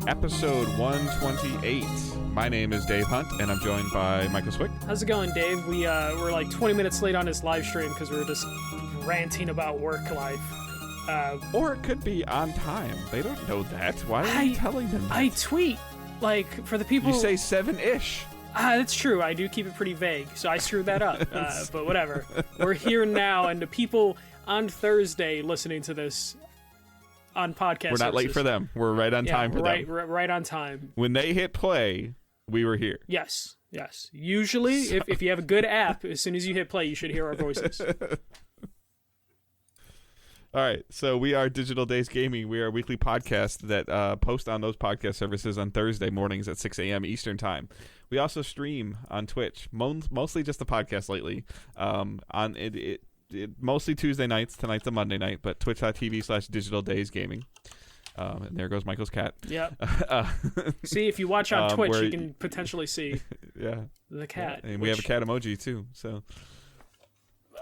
episode 128. My name is Dave Hunt, and I'm joined by Michael Swick. How's it going, Dave? We're like 20 minutes late on this live stream because we were just ranting about work life. Or it could be on time. They don't know that. Why are you telling them that? I tweet, like, for the people... You say 7-ish. That's true. I do keep it pretty vague, so I screwed that up. But whatever. We're here now, and the people on Thursday listening to this on podcast We're not late for them. We're right on time for them. Right on time. When they hit play, we were here. Yes. Usually, if you have a good app, as soon as you hit play, you should hear our voices. All right, so we are Digital Days Gaming. We are a weekly podcast that post on those podcast services on Thursday mornings at 6 a.m. Eastern Time. We also stream on Twitch, mostly just the podcast lately. Mostly Tuesday nights. Tonight's a Monday night, but twitch.tv/Digital Days Gaming. And there goes Michael's cat. Yeah. See, if you watch on Twitch, you can potentially see the cat. Yeah. And we have a cat emoji, too. So,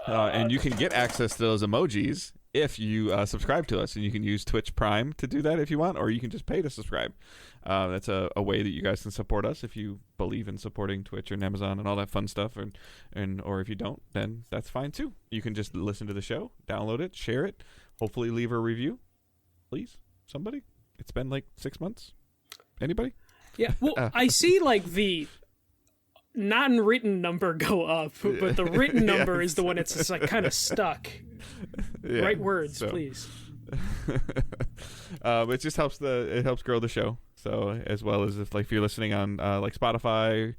and you can get access to those emojis if you subscribe to us, and you can use Twitch Prime to do that if you want, or you can just pay to subscribe. That's a way that you guys can support us if you believe in supporting Twitch and Amazon and all that fun stuff, or if you don't, then that's fine too. You can just listen to the show, download it, share it, hopefully leave a review, please. Somebody. It's been like 6 months. Anybody? Yeah. Well, I see like the non-written number go up, but the written number is the one that's just like kind of stuck. Yeah, Write words, please. It just helps grow the show. So as well as if you're listening on like Spotify,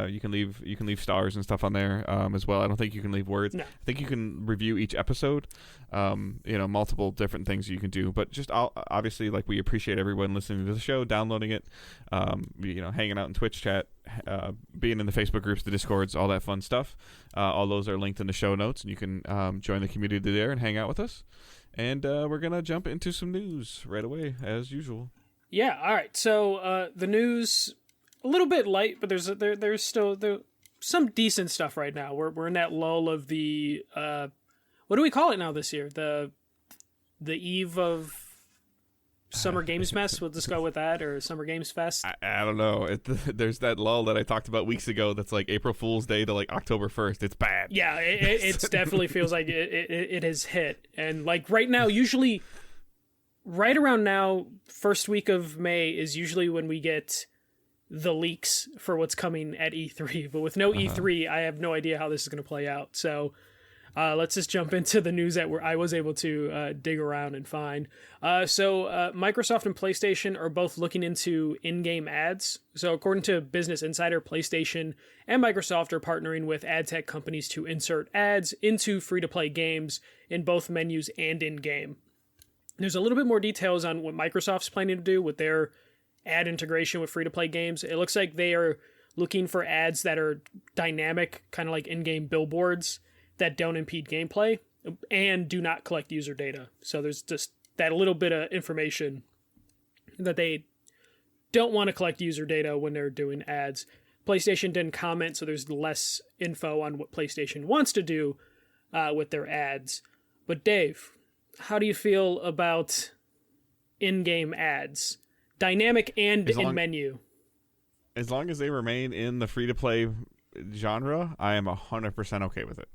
you can leave stars and stuff on there as well. I don't think you can leave words. No. I think you can review each episode. Multiple different things you can do. But just obviously, like, we appreciate everyone listening to the show, downloading it, hanging out in Twitch chat, being in the Facebook groups, the Discords, all that fun stuff. All those are linked in the show notes, and you can join the community there and hang out with us. And we're gonna jump into some news right away, as usual. Yeah, all right. So the news, a little bit light, but there's still some decent stuff right now. We're in that lull of the what do we call it now this year? The eve of Summer Games Fest. We'll just go with that, or Summer Games Fest. I don't know. There's that lull that I talked about weeks ago. That's like April Fool's Day to like October 1st. It's bad. Yeah, it definitely feels like it has hit. And like right now, usually, right around now, first week of May is usually when we get the leaks for what's coming at E3. But with no E3, I have no idea how this is going to play out. So let's just jump into the news that I was able to dig around and find. So Microsoft and PlayStation are both looking into in-game ads. So according to Business Insider, PlayStation and Microsoft are partnering with ad tech companies to insert ads into free-to-play games in both menus and in-game. There's a little bit more details on what Microsoft's planning to do with their ad integration with free-to-play games. It looks like they are looking for ads that are dynamic, kind of like in-game billboards that don't impede gameplay and do not collect user data. So there's just that little bit of information that they don't want to collect user data when they're doing ads. PlayStation didn't comment, so there's less info on what PlayStation wants to do with their ads. But Dave, how do you feel about in-game ads? Dynamic and in menu. As long as they remain in the free-to-play genre, I am 100% okay with it.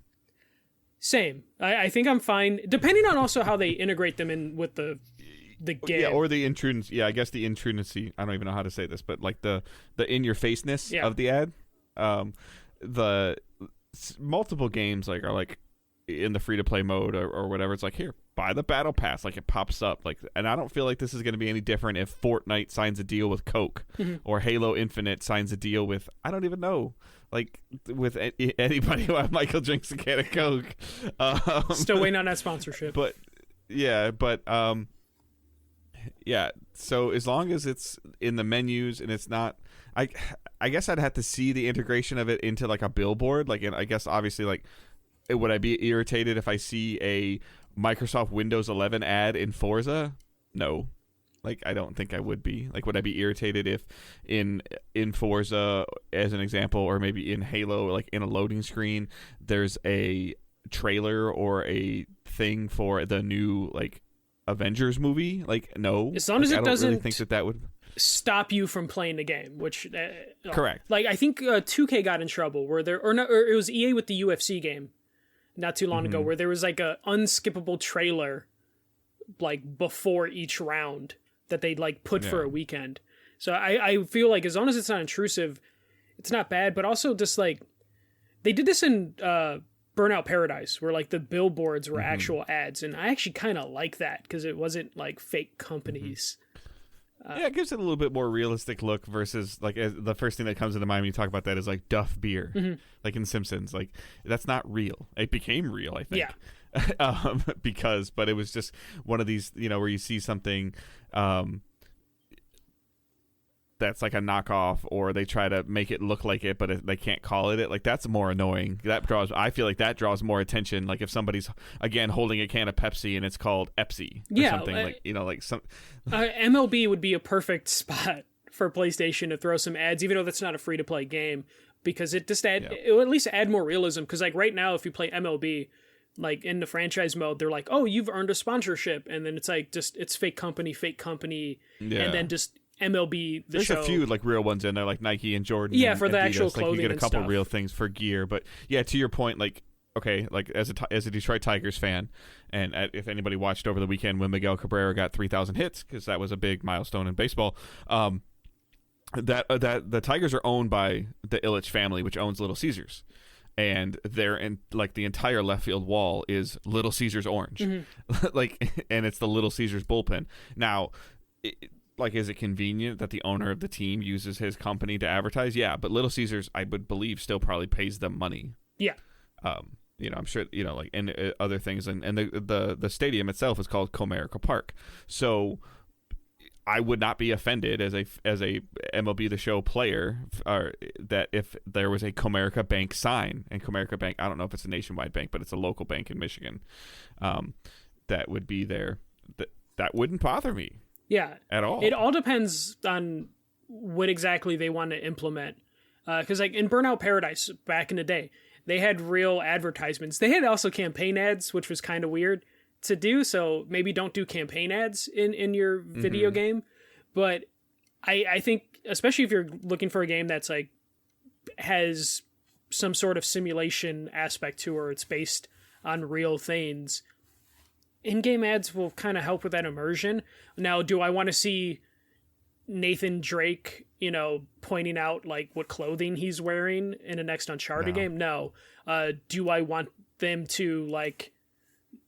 Same. I think I'm fine, depending on also how they integrate them in with the game. Yeah, or the intrudency. Yeah, I guess the intrudency. I don't even know how to say this, but like the in-your-faceness of the ad. The multiple games are like in the free-to-play mode or whatever. It's like, here, buy the battle pass. Like, it pops up. Like, and I don't feel like this is going to be any different if Fortnite signs a deal with Coke or Halo Infinite signs a deal with, I don't even know. Like, with anybody while Michael drinks a can of Coke. Still waiting on that sponsorship. Yeah, so as long as it's in the menus and it's not... I guess I'd have to see the integration of it into, like, a billboard. Like, and I guess, obviously, like, would I be irritated if I see a Microsoft Windows 11 ad in Forza? No. Like, I don't think I would be. Like, would I be irritated if in Forza, as an example, or maybe in Halo, like in a loading screen, there's a trailer or a thing for the new, like, Avengers movie? Like, no. As long as like, it doesn't... really think that would... stop you from playing the game, which Correct. Like I think 2K got in trouble where there or it was EA with the UFC game not too long ago where there was like a unskippable trailer like before each round that they'd like put for a weekend. So I feel like as long as it's not intrusive, it's not bad. But also just like they did this in Burnout Paradise where like the billboards were actual ads, and I actually kind of like that because it wasn't like fake companies. Yeah, it gives it a little bit more realistic look versus like the first thing that comes into mind when you talk about that is like Duff beer, like in Simpsons. Like that's not real. It became real, I think. Yeah. But it was just one of these, where you see something that's like a knockoff, or they try to make it look like it, but they can't call it. Like that's more annoying. I feel like that draws more attention. Like if somebody's again holding a can of Pepsi and it's called Epsi or something, like some MLB would be a perfect spot for PlayStation to throw some ads, even though that's not a free to play game, because it just it will at least add more realism. Because like right now, if you play MLB, like in the franchise mode, they're like, oh, you've earned a sponsorship, and then it's like it's fake company, and then just MLB the There's show. a few like real ones in there, like Nike and Jordan. Yeah, and for the Adidas. actual clothing. Like, you get a and couple stuff. real things for gear, but yeah, to your point, like okay, like as a Detroit Tigers fan, and if anybody watched over the weekend when Miguel Cabrera got 3,000 hits, because that was a big milestone in baseball. That the Tigers are owned by the Ilitch family, which owns Little Caesars. And they're in like the entire left field wall is Little Caesars orange, like, and it's the Little Caesars bullpen. Now, is it convenient that the owner of the team uses his company to advertise? Yeah, but Little Caesars, I would believe, still probably pays them money. Yeah. I'm sure, like, and other things, and the stadium itself is called Comerica Park. So I would not be offended as a MLB The Show player that if there was a Comerica Bank sign, and Comerica Bank, I don't know if it's a nationwide bank, but it's a local bank in Michigan, that would be there. That wouldn't bother me. Yeah. At all. It all depends on what exactly they want to implement. Because like in Burnout Paradise back in the day, they had real advertisements. They had also campaign ads, which was kind of weird to do, so maybe don't do campaign ads in your video game. But I think, especially if you're looking for a game that's like has some sort of simulation aspect to, or it's based on real things, in-game ads will kind of help with that immersion. Now, do I want to see Nathan Drake, pointing out like what clothing he's wearing in the next Uncharted game? No. Do I want them to like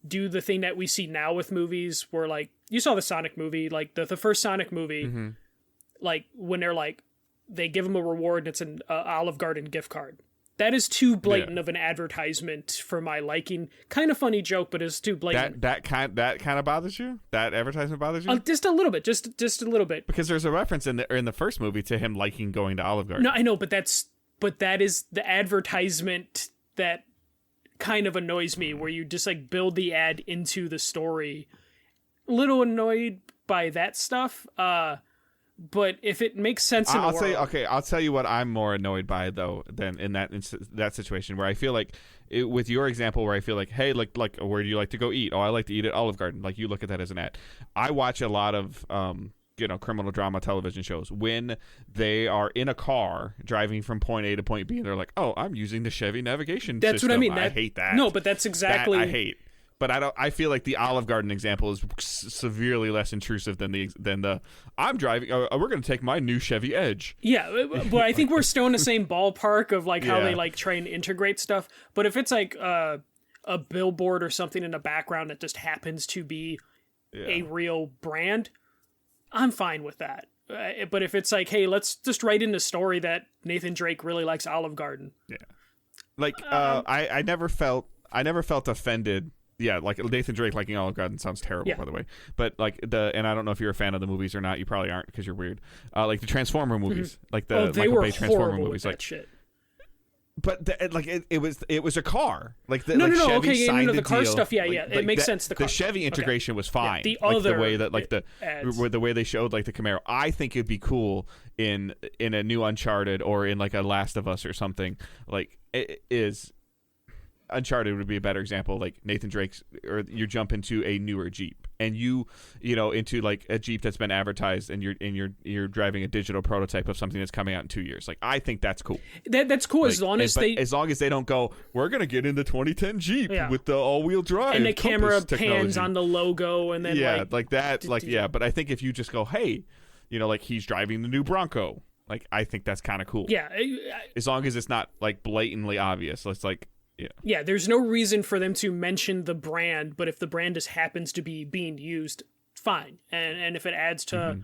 do the thing that we see now with movies where like you saw the Sonic movie, like the first Sonic movie, like when they're like they give him a reward and it's an Olive Garden gift card. That is too blatant of an advertisement for my liking. Kind of funny joke, but it's too blatant. That kind of bothers you? That advertisement bothers you? Just a little bit, just a little bit. Because there's a reference in the first movie to him liking going to Olive Garden. No, I know, but that is the advertisement that kind of annoys me, where you just like build the ad into the story. A little annoyed by that stuff. But if it makes sense in the world... I'll tell you what I'm more annoyed by, though, than in that situation, where I feel like, with your example, where I feel like, hey, like where do you like to go eat? Oh, I like to eat at Olive Garden. Like, you look at that as an ad. I watch a lot of, criminal drama television shows. When they are in a car driving from point A to point B, and they're like, oh, I'm using the Chevy navigation system. That's what I mean. I hate that. No, but that's exactly... That I hate. But I feel like the Olive Garden example is severely less intrusive than the I'm driving. We're going to take my new Chevy Edge. Yeah, but I think we're still in the same ballpark of like how they like try and integrate stuff. But if it's like a billboard or something in the background that just happens to be a real brand, I'm fine with that. But if it's like, hey, let's just write in the story that Nathan Drake really likes Olive Garden. Yeah, like I never felt offended. Yeah, like Nathan Drake liking Olive Garden sounds terrible, by the way. But like and I don't know if you're a fan of the movies or not. You probably aren't because you're weird. Like the Transformer movies, like the Michael Bay Transformer movies, like shit. But it was a car. Like the Chevy signed the car deal. stuff. Yeah, it makes sense. The Chevy integration was fine. The other the way that ads. the way they showed like the Camaro. I think it'd be cool in a new Uncharted or in like a Last of Us or something. Like it is. Uncharted would be a better example. Like Nathan Drake's, or you jump into a newer Jeep, and you know, into like a Jeep that's been advertised, and you're driving a digital prototype of something that's coming out in 2 years. Like, I think that's cool. That's cool, like, as long as they don't go, we're gonna get into 2010 Jeep with the all-wheel drive and the camera technology. Pans on the logo, and then like that, like But I think if you just go, hey, you know, like he's driving the new Bronco. Like, I think that's kind of cool. Yeah. As long as it's not, like, blatantly obvious. It's like, yeah. Yeah, there's no reason for them to mention the brand, but if the brand just happens to be being used, fine. And if it adds to a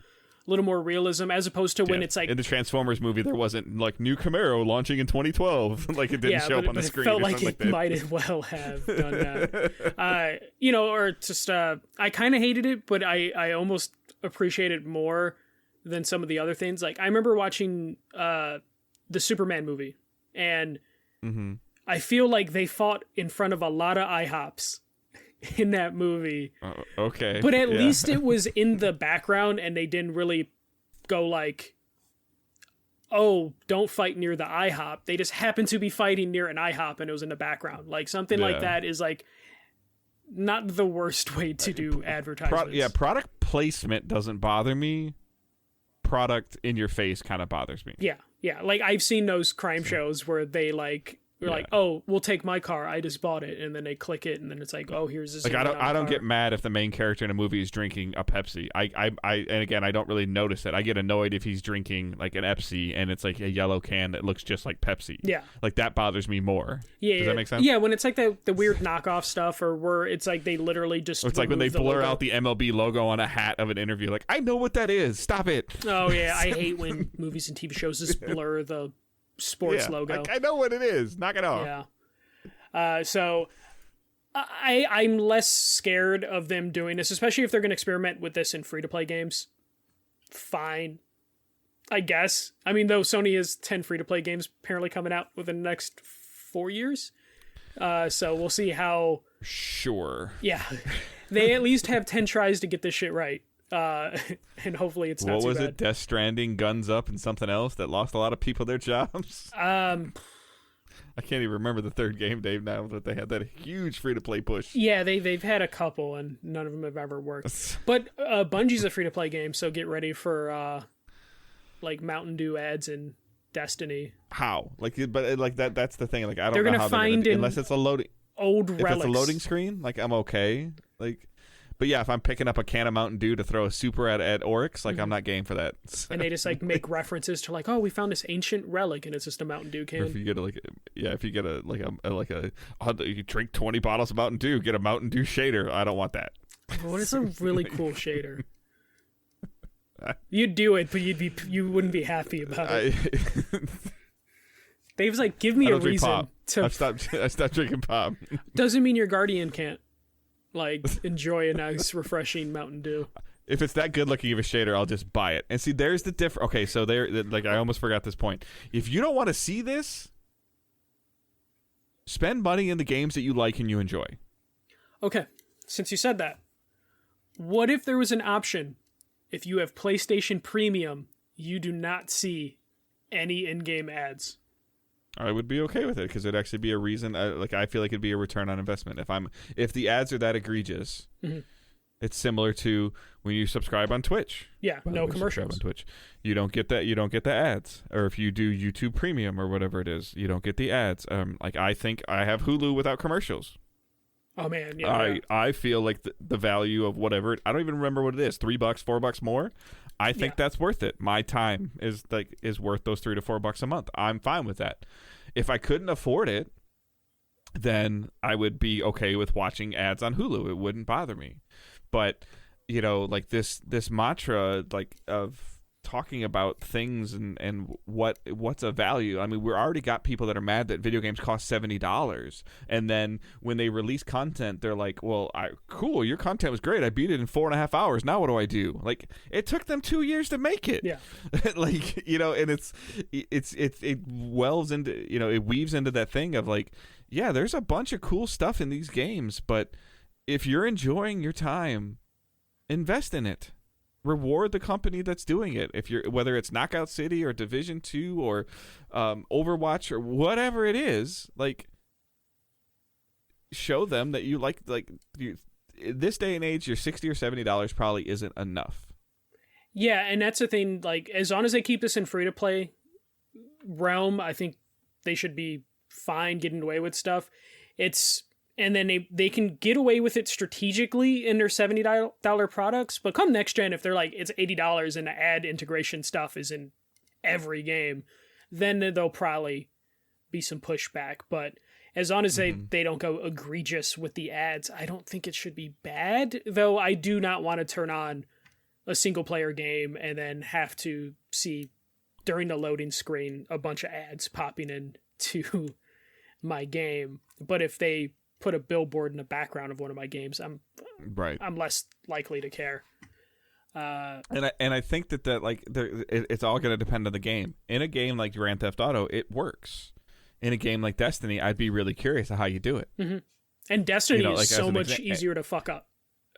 little more realism, as opposed to when it's like... In the Transformers movie, there wasn't, like, new Camaro launching in 2012. Like, it didn't show up on the screen. It felt like it might as well have done that. You know, or just... I kind of hated it, but I almost appreciate it more than some of the other things. Like, I remember watching the Superman movie, and I feel like they fought in front of a lot of IHOPs in that movie. Okay. But at least it was in the background, and they didn't really go like, oh, don't fight near the IHOP. They just happened to be fighting near an IHOP, and it was in the background. Like, something like that is like not the worst way to do advertisements. Product placement doesn't bother me. Product in your face kind of bothers me. Yeah. Like, I've seen those crime shows where they like like, oh, we'll take my car, I just bought it, and then they click it, and then it's like, oh, here's this. Like, I don't get mad if the main character in a movie is drinking a Pepsi. And again, I don't really notice it. I get annoyed if he's drinking like an Epsi and it's like a yellow can that looks just like Pepsi. Yeah, like that bothers me more. Yeah, does that make sense? Yeah, when it's like the weird knockoff stuff, or where it's like they literally just. Or it's like when they blur out the MLB logo on a hat of an interview. Like, I know what that is. Stop it. Oh yeah, I hate when movies and TV shows just blur the sports logo. I know what it is. Knock it off. Yeah. So I'm less scared of them doing this, especially if they're going to experiment with this in free-to-play games. Fine, I guess. I mean, though Sony has 10 free-to-play games apparently coming out within the next 4 years. So we'll see how... Sure. Yeah. They at least have 10 tries to get this shit right. And hopefully it's not too bad. What was it? Death Stranding, Guns Up, and something else that lost a lot of people their jobs? I can't even remember the third game, Dave, now that they had that huge free-to-play push. Yeah, they've had a couple, and none of them have ever worked. But Bungie's a free-to-play game, so get ready for like Mountain Dew ads in Destiny. How? That's the thing. Like, I don't they're know gonna how find they're going to... Unless it's a loading... Old relics. If it's a loading screen, like, I'm okay. Like... But yeah, if I'm picking up a can of Mountain Dew to throw a super at Oryx, like, I'm not game for that. So. And they just like make references to like, oh, we found this ancient relic, and it's just a Mountain Dew can. Or if you get you drink 20 bottles of Mountain Dew, get a Mountain Dew shader. I don't want that. What is a really cool shader? You'd do it, but you wouldn't be happy about it. Dave's like, give me a reason pop. to. I stopped drinking pop. Doesn't mean your guardian can't. Like, enjoy a nice, refreshing Mountain Dew. If it's that good looking of a shader, I'll just buy it. And see, there's the difference. Okay, so I almost forgot this point. If you don't want to see this, spend money in the games that you like and you enjoy. Okay, since you said that, what if there was an option? If you have PlayStation Premium, you do not see any in-game ads. I would be okay with it because it'd actually be a reason. I feel like it'd be a return on investment. If the ads are that egregious, it's similar to when you subscribe on Twitch. Yeah, no commercials on Twitch. You don't get that. You don't get the ads. Or if you do YouTube Premium or whatever it is, you don't get the ads. Like, I think I have Hulu without commercials. Oh man, yeah. I feel like the value of whatever. I don't even remember what it is. $3, $4 more. I think that's worth it. My time is worth those $3 to $4 a month. I'm fine with that. If I couldn't afford it, then I would be okay with watching ads on Hulu. It wouldn't bother me. But, you know, like this mantra, like, of talking about things and what's a value. I mean, we're already got people that are mad that video games cost $70, and then when they release content, they're like, "Well, cool, your content was great. I beat it in 4.5 hours. Now what do I do?" Like, it took them 2 years to make it. Yeah, like, you know, and it wells into, you know, it weaves into that thing of like, yeah, there's a bunch of cool stuff in these games, but if you're enjoying your time, invest in it. Reward the company that's doing it. If you're, whether it's Knockout City or Division 2 or Overwatch or whatever it is, like, show them that you like you, in this day and age, your $60 or $70 probably isn't enough. Yeah, and that's the thing. Like, as long as they keep this in free to play realm, I think they should be fine getting away with stuff. And then they can get away with it strategically in their $70 products. But come next gen, if they're like, it's $80 and the ad integration stuff is in every game, then there'll probably be some pushback. But as long as they don't go egregious with the ads, I don't think it should be bad. Though I do not want to turn on a single player game and then have to see during the loading screen a bunch of ads popping into my game. But if they put a billboard in the background of one of my games, I'm less likely to care. And I think that like it's all going to depend on the game. In a game like Grand Theft Auto, it works. In a game like Destiny, I'd be really curious of how you do it. Mm-hmm. And Destiny is so much easier to fuck up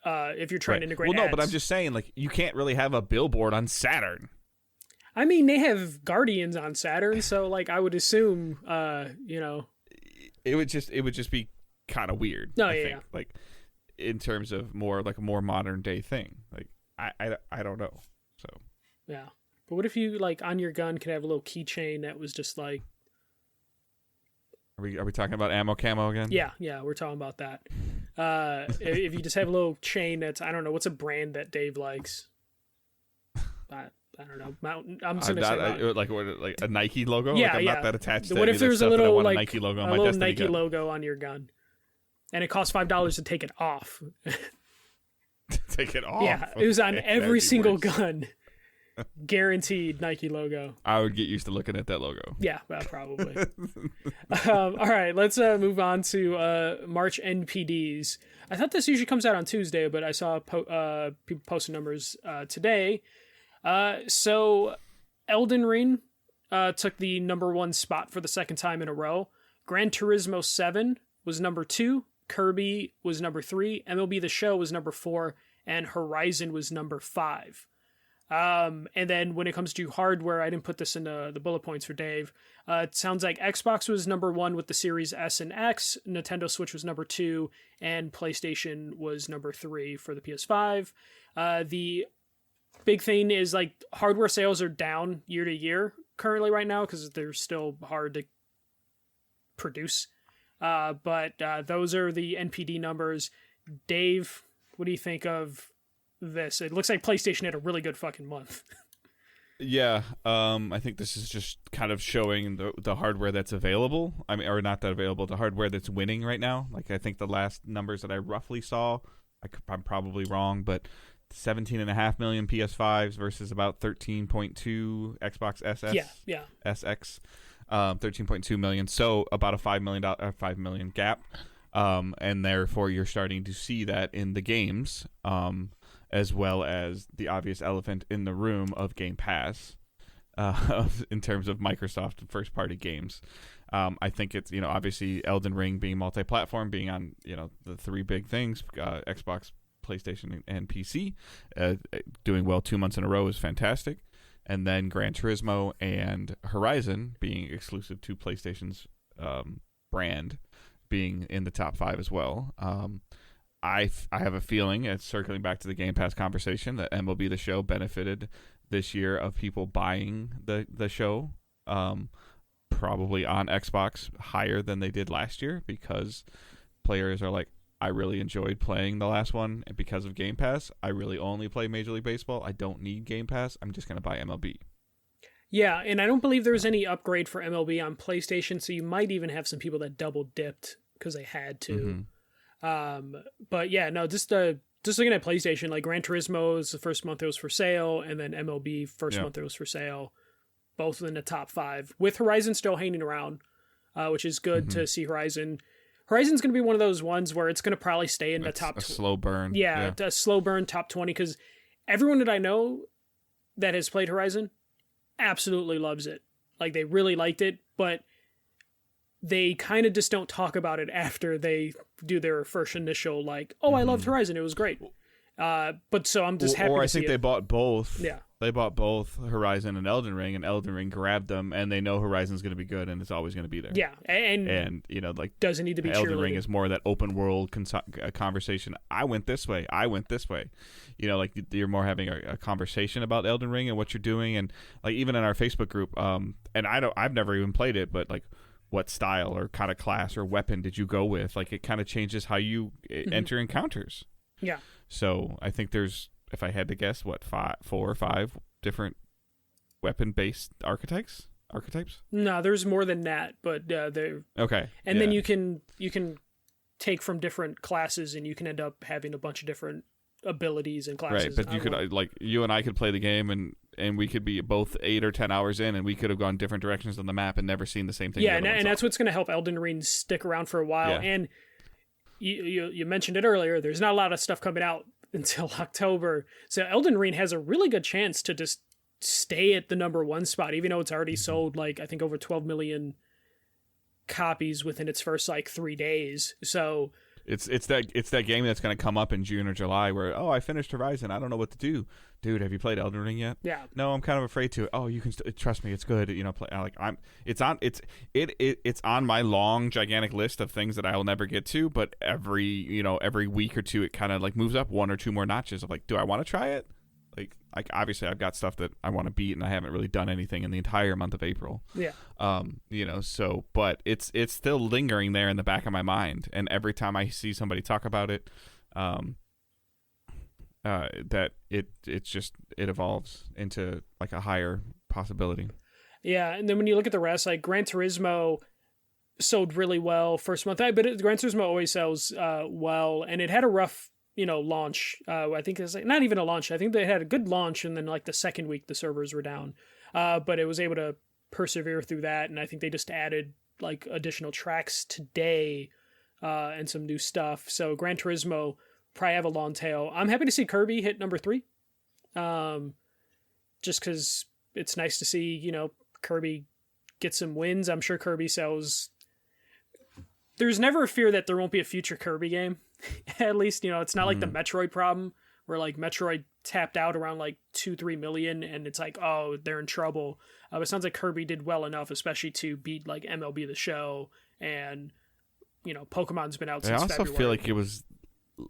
if you're trying to integrate ads. But I'm just saying, like, you can't really have a billboard on Saturn. I mean, they have Guardians on Saturn, so like I would assume, it would just be kind of weird. No, I think. Like in terms of more like a more modern day thing. Like I don't know. So yeah, but what if you like on your gun could have a little keychain that was just like. Are we talking about ammo camo again? Yeah, we're talking about that. If you just have a little chain that's, I don't know, what's a brand that Dave likes? I don't know. Mountain. I'm just gonna say like a Nike logo. Yeah, I'm not that attached. What if there's a little like Nike logo on a my little Destiny Nike gun. logo on your gun, and it costs $5 to take it off? Take it off. Yeah, it was on every single gun. Guaranteed Nike logo. I would get used to looking at that logo. Yeah, well, probably. All right, let's move on to March NPDs. I thought this usually comes out on Tuesday, but I saw people posting numbers today. So Elden Ring took the number 1 spot for the second time in a row. Gran Turismo 7 was number 2. Kirby was number 3. MLB The Show was number 4. And Horizon was number 5. And then when it comes to hardware, I didn't put this in the bullet points for Dave. It sounds like Xbox was number 1 with the Series S and X, Nintendo Switch was number 2, and PlayStation was number 3 for the PS5. The big thing is like hardware sales are down year to year currently right now because they're still hard to produce. But those are the NPD numbers. Dave, what do you think of this? It looks like PlayStation had a really good fucking month. Yeah, I think this is just kind of showing the hardware that's available. I mean, or not that available, the hardware that's winning right now. Like, I think the last numbers that I roughly saw, I'm probably wrong, but 17.5 million PS5s versus about 13.2 Xbox SS. Yeah. SX, 13.2 million. So about a $5 million gap. And therefore you're starting to see that in the games, as well as the obvious elephant in the room of Game Pass, in terms of Microsoft first-party games. I think it's, obviously Elden Ring being multi-platform, being on, the 3 big things, Xbox, PlayStation, and PC, doing well 2 months in a row is fantastic. And then Gran Turismo and Horizon being exclusive to PlayStation's brand, being in the top 5 as well. I have a feeling, it's circling back to the Game Pass conversation, that MLB The Show benefited this year of people buying the show, probably on Xbox higher than they did last year, because players are like, I really enjoyed playing the last one, and because of Game Pass, I really only play Major League Baseball. I don't need Game Pass. I'm just going to buy MLB. Yeah, and I don't believe there was any upgrade for MLB on PlayStation, so you might even have some people that double dipped because they had to. Mm-hmm. But yeah, no, just looking at PlayStation, like Gran Turismo was the first month it was for sale, and then MLB first month it was for sale, both in the top 5, with Horizon still hanging around, which is good to see Horizon. Horizon's going to be one of those ones where it's going to probably stay in the top. Slow burn. Yeah, a slow burn top 20, because everyone that I know that has played Horizon absolutely loves it. Like, they really liked it, but they kind of just don't talk about it after they do their first initial, like, I loved Horizon, it was great. But so I'm just happy to see I think they bought both. Yeah. They bought both Horizon and Elden Ring grabbed them, and they know Horizon's going to be good, and it's always going to be there. Yeah, and like doesn't need to be Elden cheerleading. Ring is more of that open world conversation. I went this way. Like you're more having a conversation about Elden Ring and what you're doing, and like even in our Facebook group. And I've never even played it, but like what style or kind of class or weapon did you go with? Like it kind of changes how you enter encounters. Yeah. So I think there's, if I had to guess, 4 or 5 different weapon-based archetypes? No, there's more than that, but they're okay. And then you can take from different classes, and you can end up having a bunch of different abilities and classes. Right, but you could like you and I could play the game, and we could be both 8 or 10 hours in, and we could have gone different directions on the map and never seen the same thing. Yeah, and that's what's going to help Elden Ring stick around for a while. Yeah. And you mentioned it earlier. There's not a lot of stuff coming out until October, so Elden Ring has a really good chance to just stay at the number 1 spot, even though it's already sold like I think over 12 million copies within its first like 3 days. So it's that game that's going to come up in June or July where I finished Horizon, I don't know what to do. Dude, have you played Elden Ring yet? Yeah. No, I'm kind of afraid to. Oh, you can trust me, it's good. Play like it's on my long gigantic list of things that I will never get to, but every week or two it kind of like moves up 1 or 2 more notches of like, do I want to try it? Like obviously I've got stuff that I want to beat, and I haven't really done anything in the entire month of April. Yeah. So but it's still lingering there in the back of my mind, and every time I see somebody talk about it, that it evolves into like a higher possibility. Yeah, and then when you look at the rest, like Gran Turismo sold really well first month, but Gran Turismo always sells well, and it had a rough launch. I think it's like, not even a launch. I think they had a good launch, and then like the second week the servers were down. But it was able to persevere through that, and I think they just added like additional tracks today and some new stuff. So Gran Turismo probably have a long tail. I'm happy to see Kirby hit number 3. Just because it's nice to see, Kirby get some wins. I'm sure Kirby sells. There's never a fear that there won't be a future Kirby game. At least, it's not like the Metroid problem where like Metroid tapped out around like 2-3 million and it's like, oh, they're in trouble. It sounds like Kirby did well enough, especially to beat like MLB The Show, and Pokemon's been out since February. I also feel like it was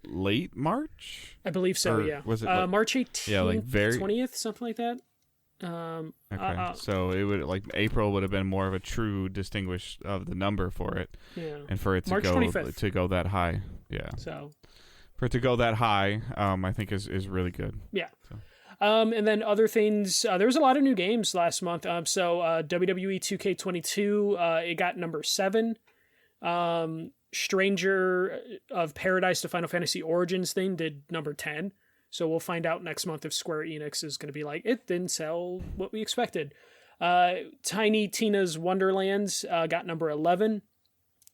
late March. I believe so. Yeah. Was it March 18th? Yeah, like 20th, something like that. Okay, so it would like April would have been more of a true distinguish of the number for it, and for it to March go 25th. To go that high, So for it to go that high, I think is really good. Yeah. So. And then other things. There was a lot of new games last month. So WWE 2K22, it got number 7. Stranger of Paradise, the Final Fantasy Origins thing, did number 10. So we'll find out next month if Square Enix is going to be like, it didn't sell what we expected. Tiny Tina's Wonderlands got number 11.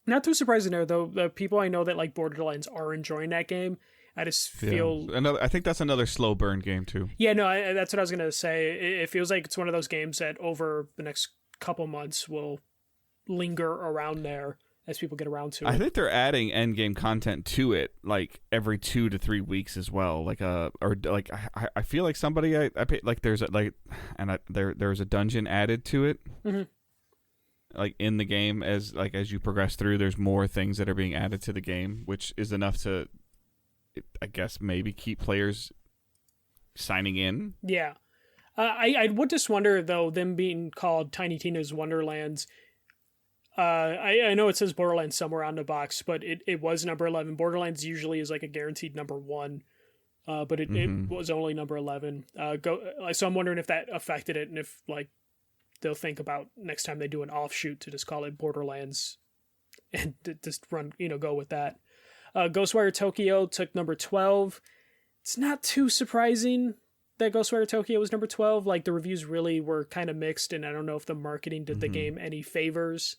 Not too surprising there, though. The people I know that like Borderlands are enjoying that game. I just feel... I think that's another slow burn game, too. Yeah, no, that's what I was going to say. It feels like it's one of those games that over the next couple months will linger around there as people get around to it. I think they're adding end game content to it like every 2 to 3 weeks as well. I feel like somebody I pay, like there's there's a dungeon added to it. Mm-hmm. Like in the game as you progress through, there's more things that are being added to the game, which is enough to, I guess, maybe keep players signing in. Yeah. I would just wonder though, them being called Tiny Tina's Wonderlands. I know it says Borderlands somewhere on the box, but it was number 11. Borderlands usually is like a guaranteed number 1, but it was only number 11. So I'm wondering if that affected it, and if like they'll think about next time they do an offshoot to just call it Borderlands, and just go with that. Ghostwire Tokyo took number 12. It's not too surprising that Ghostwire Tokyo was number 12. Like the reviews really were kind of mixed, and I don't know if the marketing did the game any favors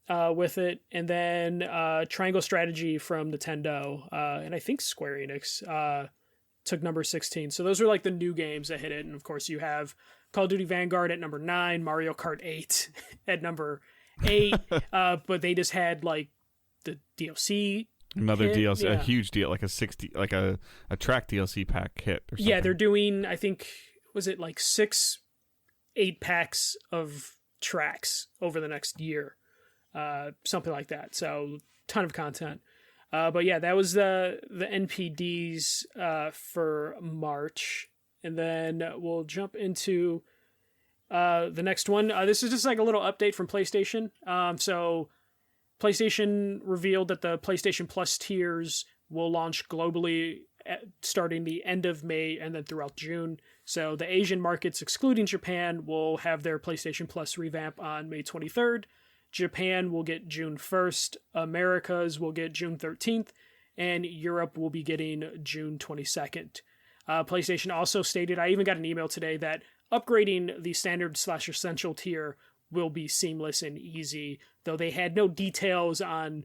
with it. And then Triangle Strategy from Nintendo, and I think Square Enix took number 16. So those are like the new games that hit it. And of course you have Call of Duty Vanguard at number 9, Mario Kart 8 at number 8. But they just had like the DLC. Another DLC, a huge deal, like a 60, like a track DLC pack hit or something. Yeah, they're doing, I think, was it like 8 packs of tracks over the next year, something like that. So ton of content. But yeah, that was the NPDs for March, and then we'll jump into the next one. This is just like a little update from PlayStation. So PlayStation revealed that the PlayStation Plus tiers will launch globally starting the end of May and then throughout June. So the Asian markets, excluding Japan, will have their PlayStation Plus revamp on May 23rd. Japan will get June 1st. Americas will get June 13th. And Europe will be getting June 22nd. PlayStation also stated, I even got an email today, that upgrading the standard/essential tier will be seamless and easy, though they had no details on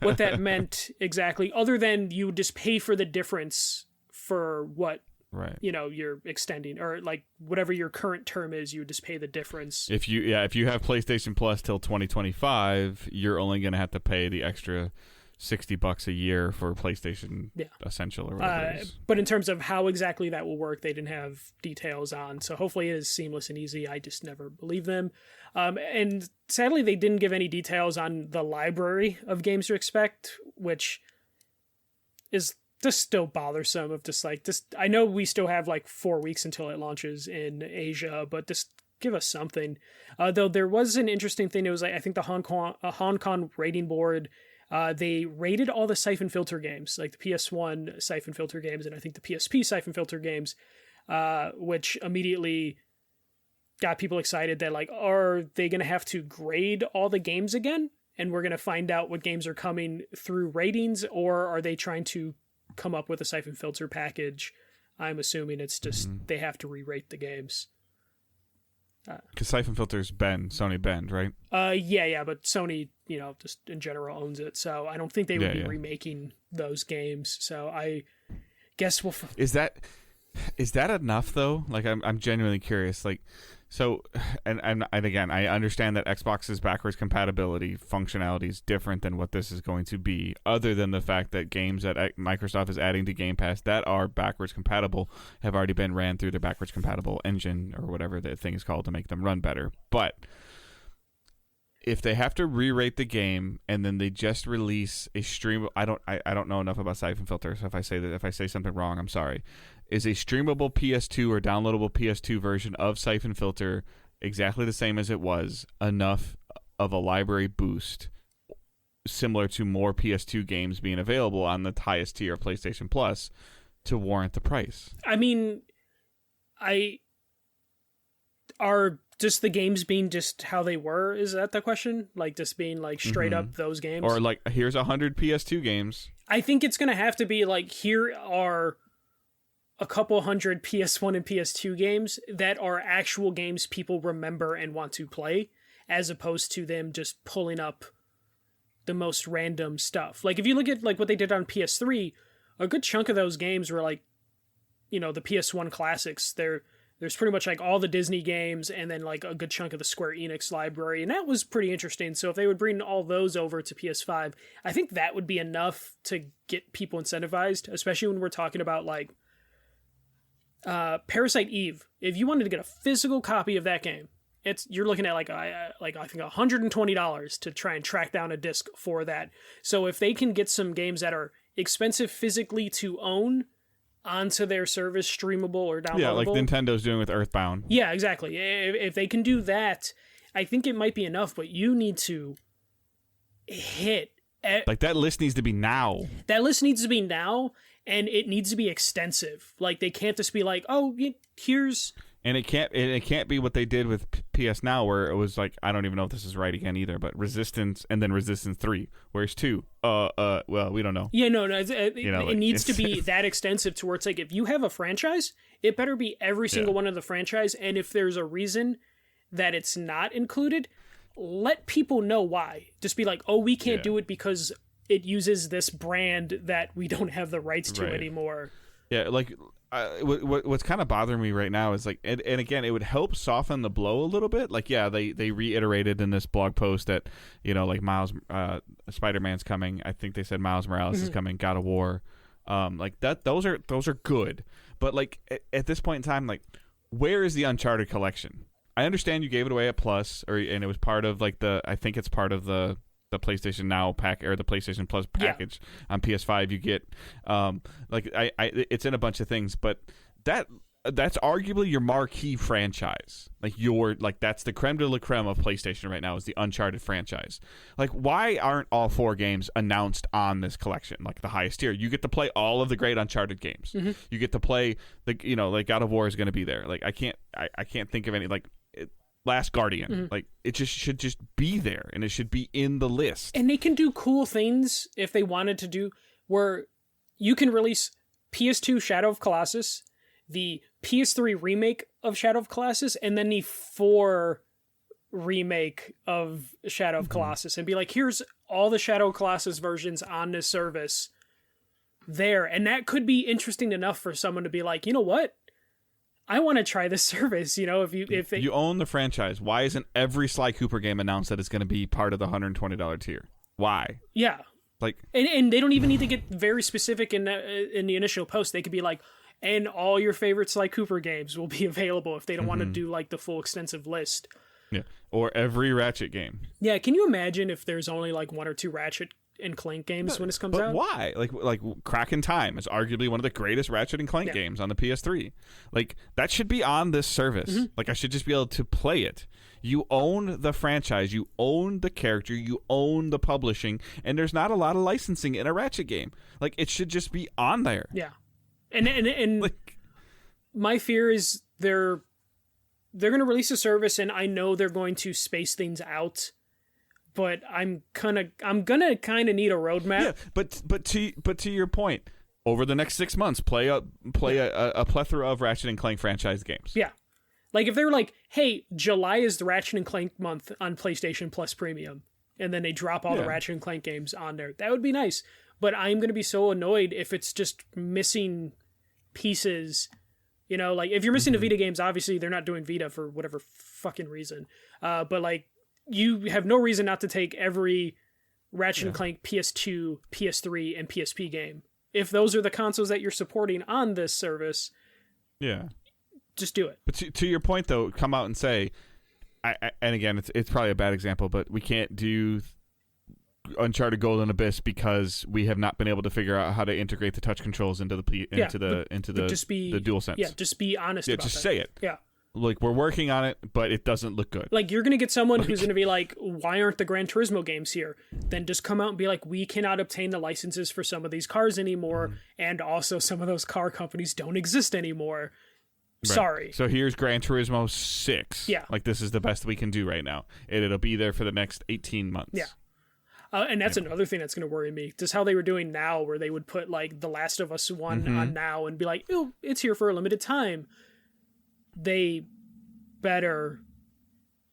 what that meant exactly, other than you would just pay for the difference for what, right, you're extending, or like whatever your current term is, you would just pay the difference. If you have PlayStation Plus till 2025, you're only going to have to pay the extra $60 a year for PlayStation Essential or whatever it is. But in terms of how exactly that will work, they didn't have details on. So hopefully it is seamless and easy. I just never believe them. And sadly, they didn't give any details on the library of games to expect, which is just still bothersome. I know we still have like 4 weeks until it launches in Asia, but just give us something. Though there was an interesting thing. It was like, I think the Hong Kong rating board, they rated all the Siphon Filter games, like the PS1 Siphon Filter games, and I think the PSP Siphon Filter games, which immediately got people excited that, like, are they going to have to grade all the games again? And we're going to find out what games are coming through ratings, or are they trying to come up with a Siphon Filter package? I'm assuming it's just they have to re-rate the games. Because Siphon Filter's Sony bend, right? Yeah, but Sony, just in general owns it, so I don't think they would be remaking those games. So I guess we'll. Is that enough though? Like, I'm genuinely curious. Like, so, and again, I understand that Xbox's backwards compatibility functionality is different than what this is going to be, other than the fact that games that Microsoft is adding to Game Pass that are backwards compatible have already been ran through their backwards compatible engine or whatever the thing is called to make them run better. But if they have to re-rate the game and then they just release a stream, I don't know enough about Siphon Filter, so if I say something wrong, I'm sorry. Is a streamable PS2 or downloadable PS2 version of Siphon Filter exactly the same as it was, enough of a library boost similar to more PS2 games being available on the highest tier of PlayStation Plus to warrant the price? I mean, are just the games being just how they were? Is that the question? Like, just being like straight up those games? Or like, here's 100 PS2 games. I think it's going to have to be like, here are a couple hundred PS1 and PS2 games that are actual games people remember and want to play, as opposed to them just pulling up the most random stuff. Like, if you look at like what they did on PS3, a good chunk of those games were like, the PS1 classics. There's pretty much like all the Disney games and then like a good chunk of the Square Enix library, and that was pretty interesting. So if they would bring all those over to PS5, I think that would be enough to get people incentivized, especially when we're talking about like Parasite Eve. If you wanted to get a physical copy of that game, you're looking at I think $120 to try and track down a disc for that. So if they can get some games that are expensive physically to own onto their service, streamable or downloadable. Yeah, like Nintendo's doing with Earthbound. Yeah, exactly. If they can do that, I think it might be enough, but you need to hit... Like, that list needs to be now. That list needs to be now, and it needs to be extensive. Like, they can't just be like, oh, here's... And it can't be what they did with PS Now, where it was like, I don't even know if this is right again either, but Resistance and then Resistance 3. Where's 2? Well, we don't know. Yeah, no, it needs to be that extensive to where it's like, if you have a franchise, it better be every single one of the franchise, and if there's a reason that it's not included, let people know why. Just be like, oh, we can't do it because it uses this brand that we don't have the rights to anymore. Yeah, like... what's kind of bothering me right now is like, and again, it would help soften the blow a little bit. Like, they reiterated in this blog post that, like Miles, Spider-Man's coming. I think they said Miles Morales is coming. God of War, like that. Those are good. But like at this point in time, like, where is the Uncharted collection? I understand you gave it away at Plus, and it was part of like I think it's part of the PlayStation Now pack or the PlayStation Plus package on PS5. You get it's in a bunch of things, but that's arguably your marquee franchise. That's the creme de la creme of PlayStation right now is the Uncharted franchise. Like, why aren't all 4 games announced on this collection, like the highest tier? You get to play all of the great Uncharted games. Mm-hmm. You get to play like God of War is going to be there. Like I can't think of any Last Guardian. Mm-hmm. Like it should just be there, and it should be in the list. And they can do cool things if they wanted to do, where you can release PS2 Shadow of Colossus, the PS3 remake of Shadow of Colossus, and then the 4 remake of Shadow of Colossus, and be like, here's all the Shadow of Colossus versions on this service there. And that could be interesting enough for someone to be like, you know what? I want to try this service. If you own the franchise, why isn't every Sly Cooper game announced that it's going to be part of the $120 tier? Why? Yeah. And they don't even need to get very specific in the initial post. They could be like, and all your favorite Sly Cooper games will be available if they don't want to do like the full extensive list. Yeah. Or every Ratchet game. Yeah. Can you imagine if there's only like 1 or 2 Ratchet and Clank games when this comes out? But why? Like Crack in Time is arguably one of the greatest Ratchet and Clank games on the PS3. Like, that should be on this service. Mm-hmm. Like, I should just be able to play it. You own the franchise, you own the character, you own the publishing, and there's not a lot of licensing in a Ratchet game. Like, it should just be on there. Yeah. And my fear is they're going to release a service, and I know they're going to space things out. But I'm gonna kind of need a roadmap. Yeah, but to your point, over the next 6 months, play a plethora of Ratchet and Clank franchise games. Yeah, like if they were like, hey, July is the Ratchet and Clank month on PlayStation Plus Premium, and then they drop all the Ratchet and Clank games on there, that would be nice. But I'm gonna be so annoyed if it's just missing pieces. Like if you're missing the Vita games, obviously they're not doing Vita for whatever fucking reason. But like, you have no reason not to take every Ratchet and Clank PS2, PS3, and PSP game. If those are the consoles that you're supporting on this service, just do it. But to your point, though, come out and say, and again, it's probably a bad example, but we can't do Uncharted Golden Abyss because we have not been able to figure out how to integrate the touch controls into the DualSense. Yeah, just be honest about just that. say it. Yeah. Like, we're working on it, but it doesn't look good. Like, you're going to get someone who's going to be like, why aren't the Gran Turismo games here? Then just come out and be like, we cannot obtain the licenses for some of these cars anymore, and also some of those car companies don't exist anymore. Right. Sorry. So here's Gran Turismo 6. Yeah. Like, this is the best we can do right now. And it'll be there for the next 18 months. Yeah. And that's another thing that's going to worry me. Just how they were doing now, where they would put, like, The Last of Us 1 on now and be like, oh, it's here for a limited time. They better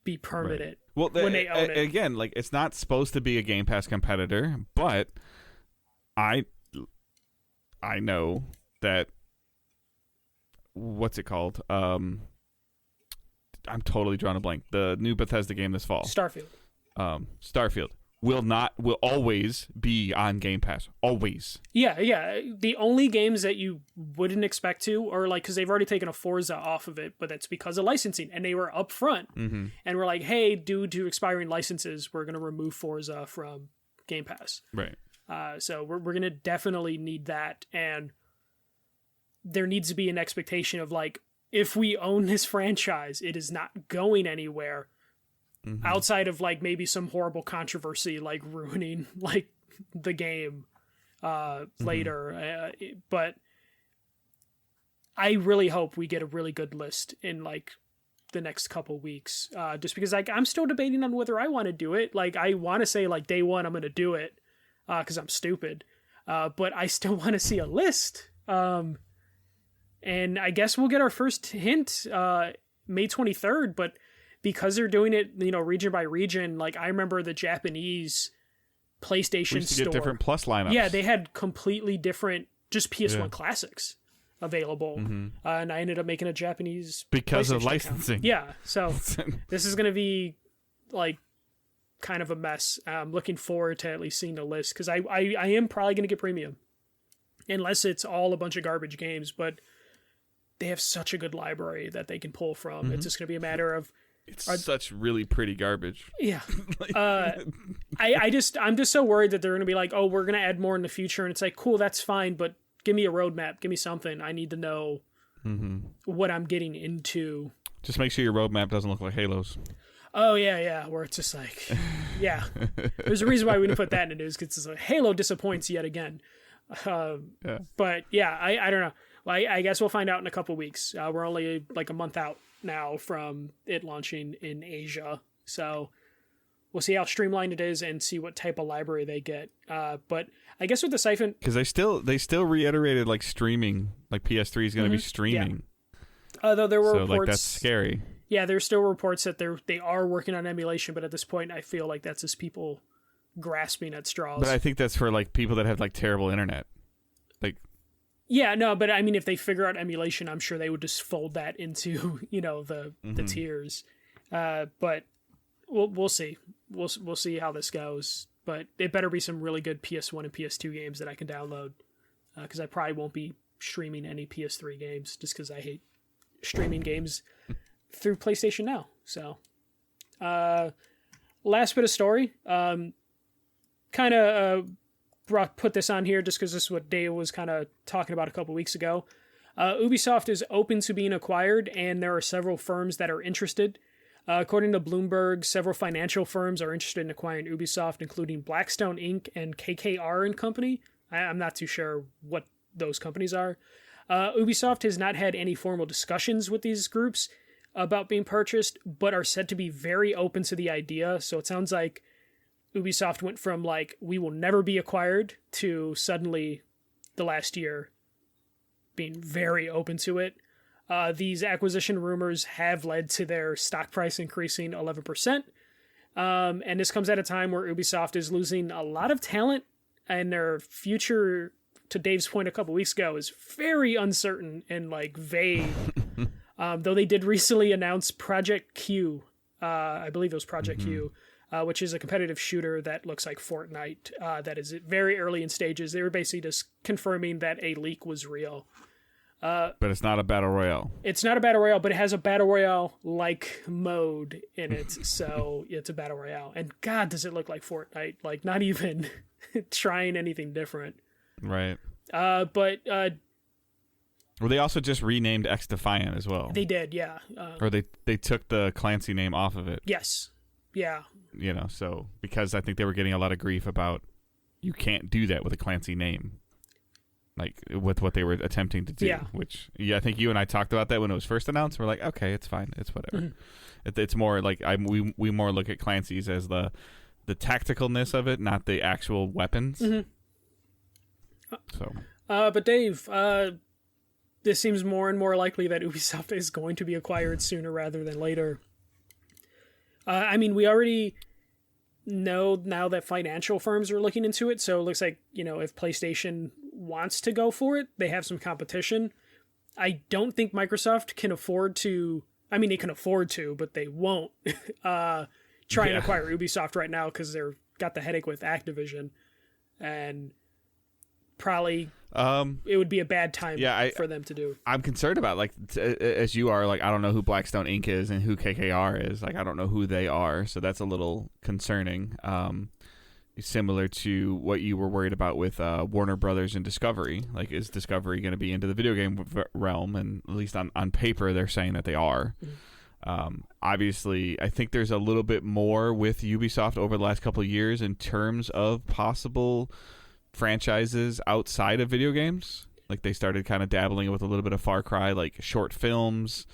be permanent when they own it. Again, like, it's not supposed to be a Game Pass competitor, but I know that, what's it called? I'm totally drawing a blank. The new Bethesda game this fall. Starfield will always be on Game Pass. Always. Yeah. The only games that you wouldn't expect to are like, because they've already taken a Forza off of it, but that's because of licensing, and they were upfront and we're like, hey, due to expiring licenses, we're going to remove Forza from Game Pass. Right. So we're going to definitely need that, and there needs to be an expectation of like, if we own this franchise, it is not going anywhere. Outside of like maybe some horrible controversy like ruining like the game later, but I really hope we get a really good list in like the next couple weeks, just because like I'm still debating on whether I want to do it. Like, I want to say like day one I'm going to do it because I'm stupid, but I still want to see a list, and I guess we'll get our first hint May 23rd, but because they're doing it, region by region, like I remember the Japanese PlayStation store. Get different Plus lineups. Yeah, they had completely different, just PS1 classics available, and I ended up making a Japanese because of licensing. Account. Yeah, so this is going to be like kind of a mess. I'm looking forward to at least seeing the list, because I am probably going to get premium, unless it's all a bunch of garbage games, but they have such a good library that they can pull from. It's just going to be a matter of such really pretty garbage. Yeah. I'm just so worried that they're going to be like, oh, we're going to add more in the future. And it's like, cool, that's fine. But give me a roadmap. Give me something. I need to know what I'm getting into. Just make sure your roadmap doesn't look like Halo's. Oh, yeah. Where it's just like, yeah. There's a reason why we didn't put that in the news, because it's like Halo disappoints yet again. But yeah, I don't know. Well, I guess we'll find out in a couple weeks. We're only like a month out now from it launching in Asia. So we'll see how streamlined it is and see what type of library they get. But I guess with the Siphon... Because they still reiterated like streaming, like PS3 is going to be streaming. Yeah. Though there were reports... like that's scary. Yeah, there's still reports that they are working on emulation, but at this point I feel like that's just people grasping at straws. But I think that's for like people that have like terrible internet. Like... Yeah, no, but I mean, if they figure out emulation, I'm sure they would just fold that into, the tiers. But we'll see. We'll see how this goes. But it better be some really good PS1 and PS2 games that I can download, because I probably won't be streaming any PS3 games just because I hate streaming games through PlayStation Now. So, last bit of story. Kind of put this on here just because this is what Dave was kind of talking about a couple weeks ago. Ubisoft is open to being acquired, and there are several firms that are interested. According to Bloomberg, several financial firms are interested in acquiring Ubisoft, including Blackstone Inc. and KKR and Company. I'm not too sure what those companies are. Ubisoft has not had any formal discussions with these groups about being purchased, but are said to be very open to the idea. So it sounds like Ubisoft went from like, we will never be acquired, to suddenly the last year being very open to it. These acquisition rumors have led to their stock price increasing 11%. And this comes at a time where Ubisoft is losing a lot of talent, and their future, to Dave's point a couple weeks ago, is very uncertain and like vague. Though they did recently announce Project Q. I believe it was Project Q. Which is a competitive shooter that looks like Fortnite, that is very early in stages. They were basically just confirming that a leak was real. But it's not a battle royale. It's not a battle royale, but it has a battle royale-like mode in it, so it's a battle royale. And God, does it look like Fortnite. Like, not even trying anything different. Right. But... Well, they also just renamed X Defiant as well. They did, yeah. Or they took the Clancy name off of it. Yes. Yeah. So because I think they were getting a lot of grief about you can't do that with a Clancy name, like with what they were attempting to do. Yeah. Which I think you and I talked about that when it was first announced. We're like, okay, it's fine, it's whatever. It's more like we more look at Clancy's as the tacticalness of it, not the actual weapons. So. But Dave, this seems more and more likely that Ubisoft is going to be acquired sooner rather than later. I mean, we already know now that financial firms are looking into it, so it looks like, if PlayStation wants to go for it, they have some competition. I don't think Microsoft can afford to... I mean, they can afford to, but they won't try and acquire Ubisoft right now because they've got the headache with Activision. And probably it would be a bad time for them to do. I'm concerned about, like, as you are, like, I don't know who Blackstone Inc. is and who KKR is. Like, I don't know who they are, so that's a little concerning. Similar to what you were worried about with Warner Brothers and Discovery. Like, is Discovery going to be into the video game realm? And at least on paper, they're saying that they are. Obviously, I think there's a little bit more with Ubisoft over the last couple of years in terms of possible franchises outside of video games. Like, they started kind of dabbling with a little bit of Far Cry, like short films.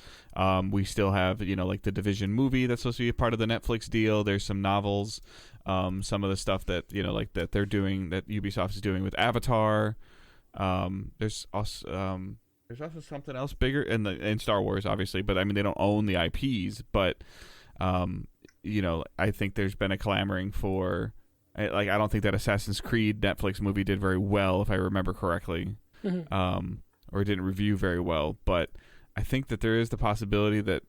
We still have, like the Division movie that's supposed to be a part of the Netflix deal. There's some novels, some of the stuff that, like that they're doing, that Ubisoft is doing with Avatar. There's also something else bigger in Star Wars, obviously, but I mean, they don't own the IPs, but, I think there's been a clamoring for, I don't think that Assassin's Creed Netflix movie did very well, if I remember correctly. Or didn't review very well, but I think that there is the possibility that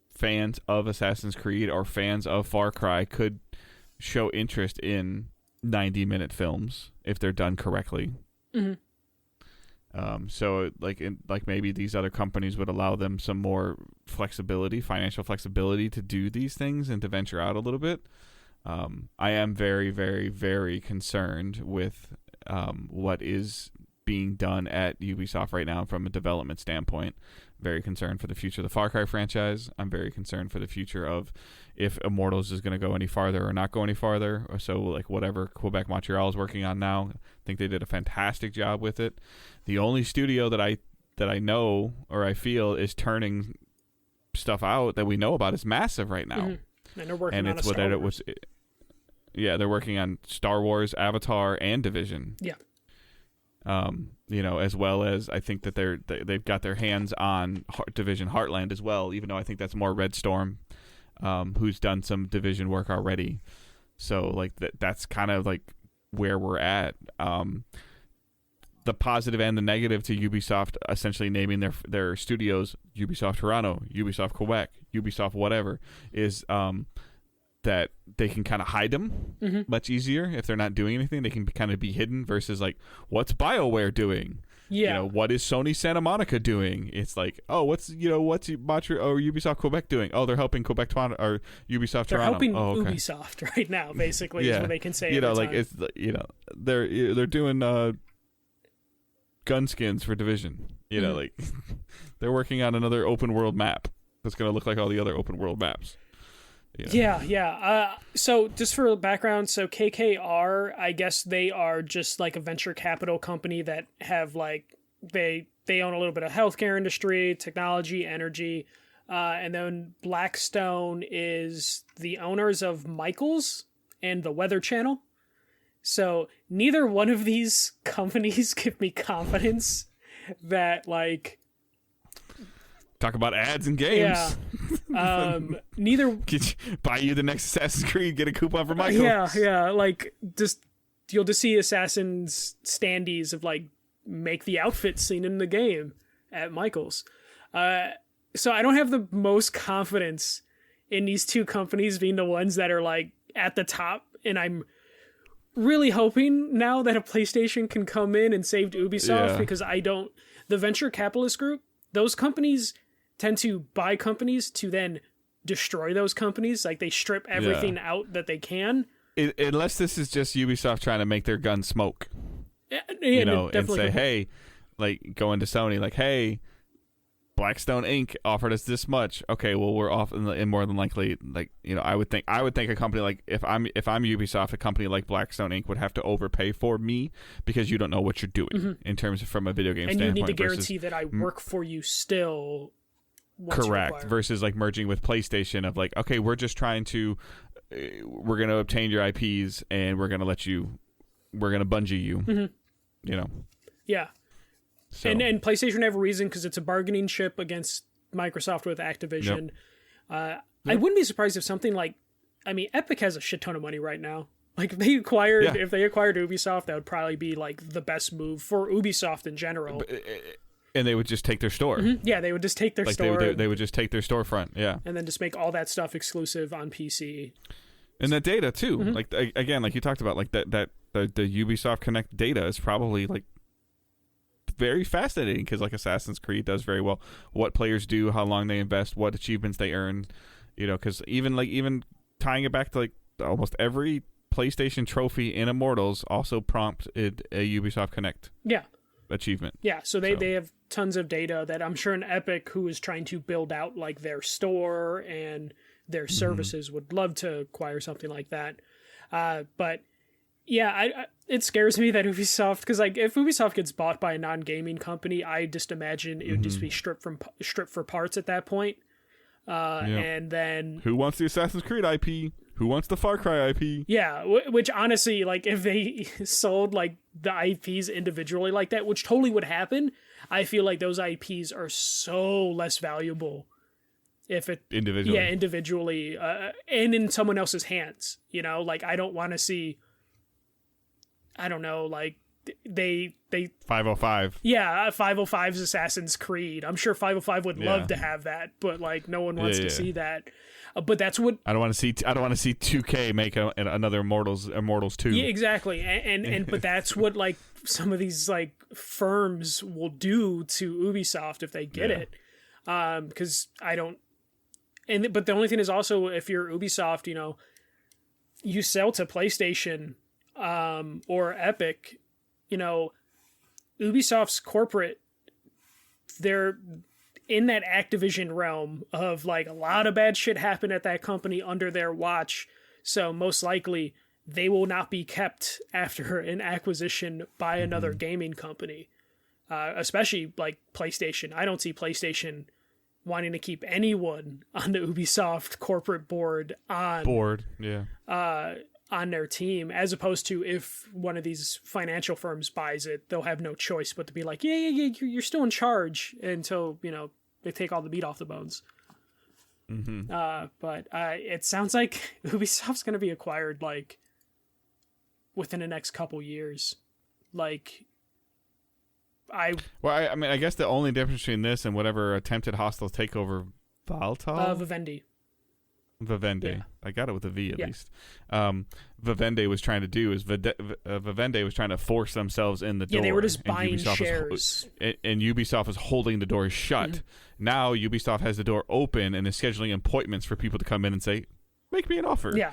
fans of Assassin's Creed or fans of Far Cry could show interest in 90-minute films if they're done correctly. So like maybe these other companies would allow them some more flexibility, financial flexibility to do these things and to venture out a little bit. I am very, very, very concerned with what is being done at Ubisoft right now from a development standpoint. Very concerned for the future of the Far Cry franchise. I'm very concerned for the future of if Immortals is going to go any farther or not go any farther. Or so like whatever Quebec Montreal is working on now, I think they did a fantastic job with it. The only studio that I know or I feel is turning stuff out that we know about is Massive right now. Mm-hmm. And they're working on a Star Wars. Yeah, they're working on Star Wars, Avatar, and Division. Yeah. As well as I think that they've got their hands on Division Heartland as well, even though I think that's more Red Storm, who's done some Division work already. So like that's kind of like where we're at. The positive and the negative to Ubisoft essentially naming their studios Ubisoft Toronto, Ubisoft Quebec, Ubisoft whatever is that they can kind of hide them much easier if they're not doing anything. They can kind of be hidden versus like, what's BioWare doing? Yeah. What is Sony Santa Monica doing? It's like, oh, what's Montreal or Ubisoft Quebec doing? Oh, they're helping Quebec Toronto or Ubisoft they're Toronto. Helping okay. Ubisoft right now, basically, is what they can say. Like it's they're doing gun skins for Division. Like they're working on another open world map that's going to look like all the other open world maps. Yeah. So just for background, so KKR, I guess they are just like a venture capital company that have like they own a little bit of healthcare industry, technology, energy, and then Blackstone is the owners of Michaels and the Weather Channel. So neither one of these companies give me confidence that like. Talk about ads and games. Yeah. Neither buy you the next Assassin's Creed, get a coupon for Michael. Yeah. Like you'll just see Assassin's standees of like make the outfit seen in the game at Michael's. So I don't have the most confidence in these two companies being the ones that are like at the top, and I'm really hoping now that a PlayStation can come in and save Ubisoft because the venture capitalist group, those companies tend to buy companies to then destroy those companies. Like they strip everything out that they can. Unless this is just Ubisoft trying to make their gun smoke, and say, hey, like going to Sony, like, hey, Blackstone Inc. offered us this much. Okay, well we're off, and more than likely, like I would think a company like if I'm Ubisoft, a company like Blackstone Inc. would have to overpay for me because you don't know what you're doing in terms of from a video game and standpoint. And you need to guarantee that I work for you still. Correct. Versus like merging with PlayStation of like, okay, we're just trying to, we're going to obtain your IPs and we're going to bungee you, Yeah. So. And PlayStation have a reason because it's a bargaining chip against Microsoft with Activision. Yep. I wouldn't be surprised if something like, Epic has a shit ton of money right now. Like if they acquired Ubisoft, that would probably be like the best move for Ubisoft in general. And they would just take their store. Mm-hmm. Yeah, they would just take their store. They would just take their storefront, yeah. And then just make all that stuff exclusive on PC. And that data, too. Mm-hmm. Like, again, like you talked about, like the Ubisoft Connect data is probably, like, very fascinating because, like, Assassin's Creed does very well. What players do, how long they invest, what achievements they earn. Because even tying it back to, like, almost every PlayStation trophy in Immortals also prompted a Ubisoft Connect. Yeah. Achievement. Yeah, so they have tons of data that I'm sure an Epic who is trying to build out like their store and their services would love to acquire something like that. But yeah, it scares me that Ubisoft, because like if Ubisoft gets bought by a non-gaming company, I just imagine it would just be stripped for parts at that point. And then who wants the Assassin's Creed IP? Who wants the Far Cry IP? Yeah, which honestly, like, if they sold, like, the IPs individually like that, which totally would happen, I feel like those IPs are so less valuable if it... Individually. Yeah, individually, and in someone else's hands, Like, I don't want to see... I don't know, like, they 505. Yeah, 505's Assassin's Creed. I'm sure 505 would love to have that, but like no one wants to see that. But that's what I don't want to see. I don't want to see 2K make another Immortals 2. Yeah, exactly. And but that's what like some of these like firms will do to Ubisoft if they get it. Because I don't. But the only thing is also, if you're Ubisoft, you know, you sell to PlayStation or Epic, you know, Ubisoft's corporate, they're in that Activision realm of like a lot of bad shit happened at that company under their watch. So most likely they will not be kept after an acquisition by another gaming company, especially like PlayStation. I don't see PlayStation wanting to keep anyone on the Ubisoft corporate board on their team, as opposed to if one of these financial firms buys it, they'll have no choice but to be like, yeah, you're still in charge until, you know, they take all the meat off the bones. But it sounds like Ubisoft's going to be acquired like within the next couple years. Like, I mean, I guess the only difference between this and whatever attempted hostile takeover Vivendi. Yeah. I got it with a V at least. Vivendi was trying to do is Vivendi was trying to force themselves in the door. Yeah, they were just buying shares. And Ubisoft was holding the door shut. Now Ubisoft has the door open and is scheduling appointments for people to come in and say, make me an offer. Yeah.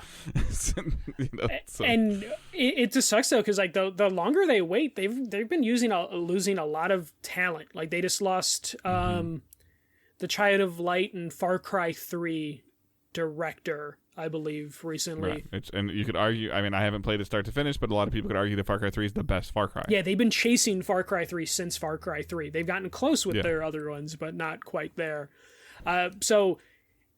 You know, and it just sucks though, because like the longer they wait, they've been losing a lot of talent. Like they just lost the Child of Light and Far Cry 3 director, I believe, recently. Right. And you could argue, I mean, I haven't played it start to finish, but a lot of people could argue that Far Cry 3 is the best Far Cry. Yeah, they've been chasing Far Cry 3 since Far Cry 3. They've gotten close with their other ones, but not quite there. So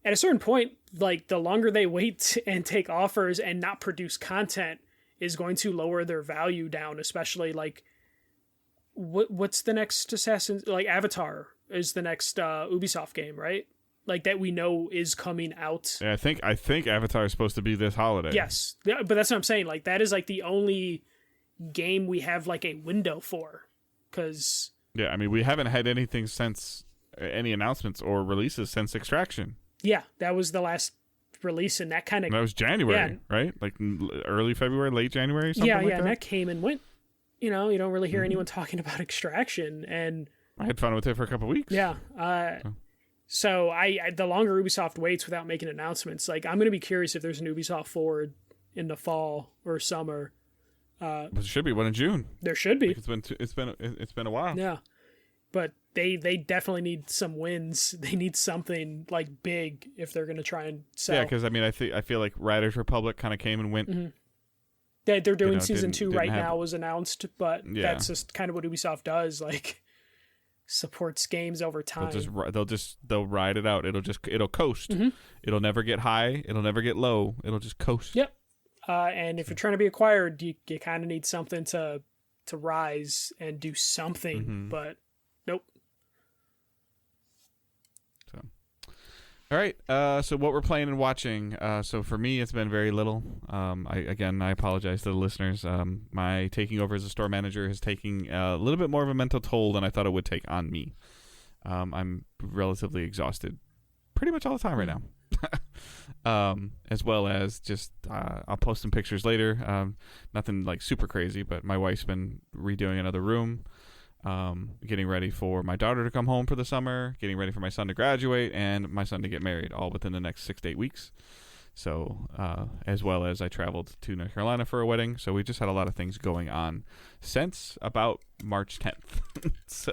at a certain point, like the longer they wait and take offers and not produce content is going to lower their value down, especially like what's the next Assassin's, like Avatar is the next Ubisoft game, right? Like that we know is coming out. Yeah, I think Avatar is supposed to be this holiday. Yes, but that's what I'm saying. Like that is like the only game we have like a window for, because I mean, we haven't had anything since any announcements or releases since Extraction. Yeah, that was the last release, and that kind of... That was January, right? Like early February, late January, something like that? And that came and went. You know, you don't really hear anyone talking about Extraction, and... I had fun with it for a couple of weeks. Yeah. So the longer Ubisoft waits without making announcements, like I'm going to be curious if there's an Ubisoft Forward in the fall or summer. There should be one in June. There should be. Like it's been a while. Yeah. But they definitely need some wins. They need something like big if they're going to try and sell. Yeah, because I mean, I feel like Riders Republic kind of came and went. They're doing season 2 right now was announced, but that's just kind of what Ubisoft does. Like supports games over time. They'll ride it out. It'll coast. It'll never get high. It'll never get low. It'll just coast. Yep. And if you're trying to be acquired, you kind of need something to rise and do something. But nope. So, all right. So what we're playing and watching. So for me, it's been very little. I apologize to the listeners. My taking over as a store manager is taking a little bit more of a mental toll than I thought it would take on me. I'm relatively exhausted pretty much all the time right now. As well as just I'll post some pictures later. Nothing like super crazy, but my wife's been redoing another room. Getting ready for my daughter to come home for the summer, getting ready for my son to graduate, and my son to get married, all within the next 6 to 8 weeks. So, as well as I traveled to North Carolina for a wedding. So we just had a lot of things going on since about March 10th. So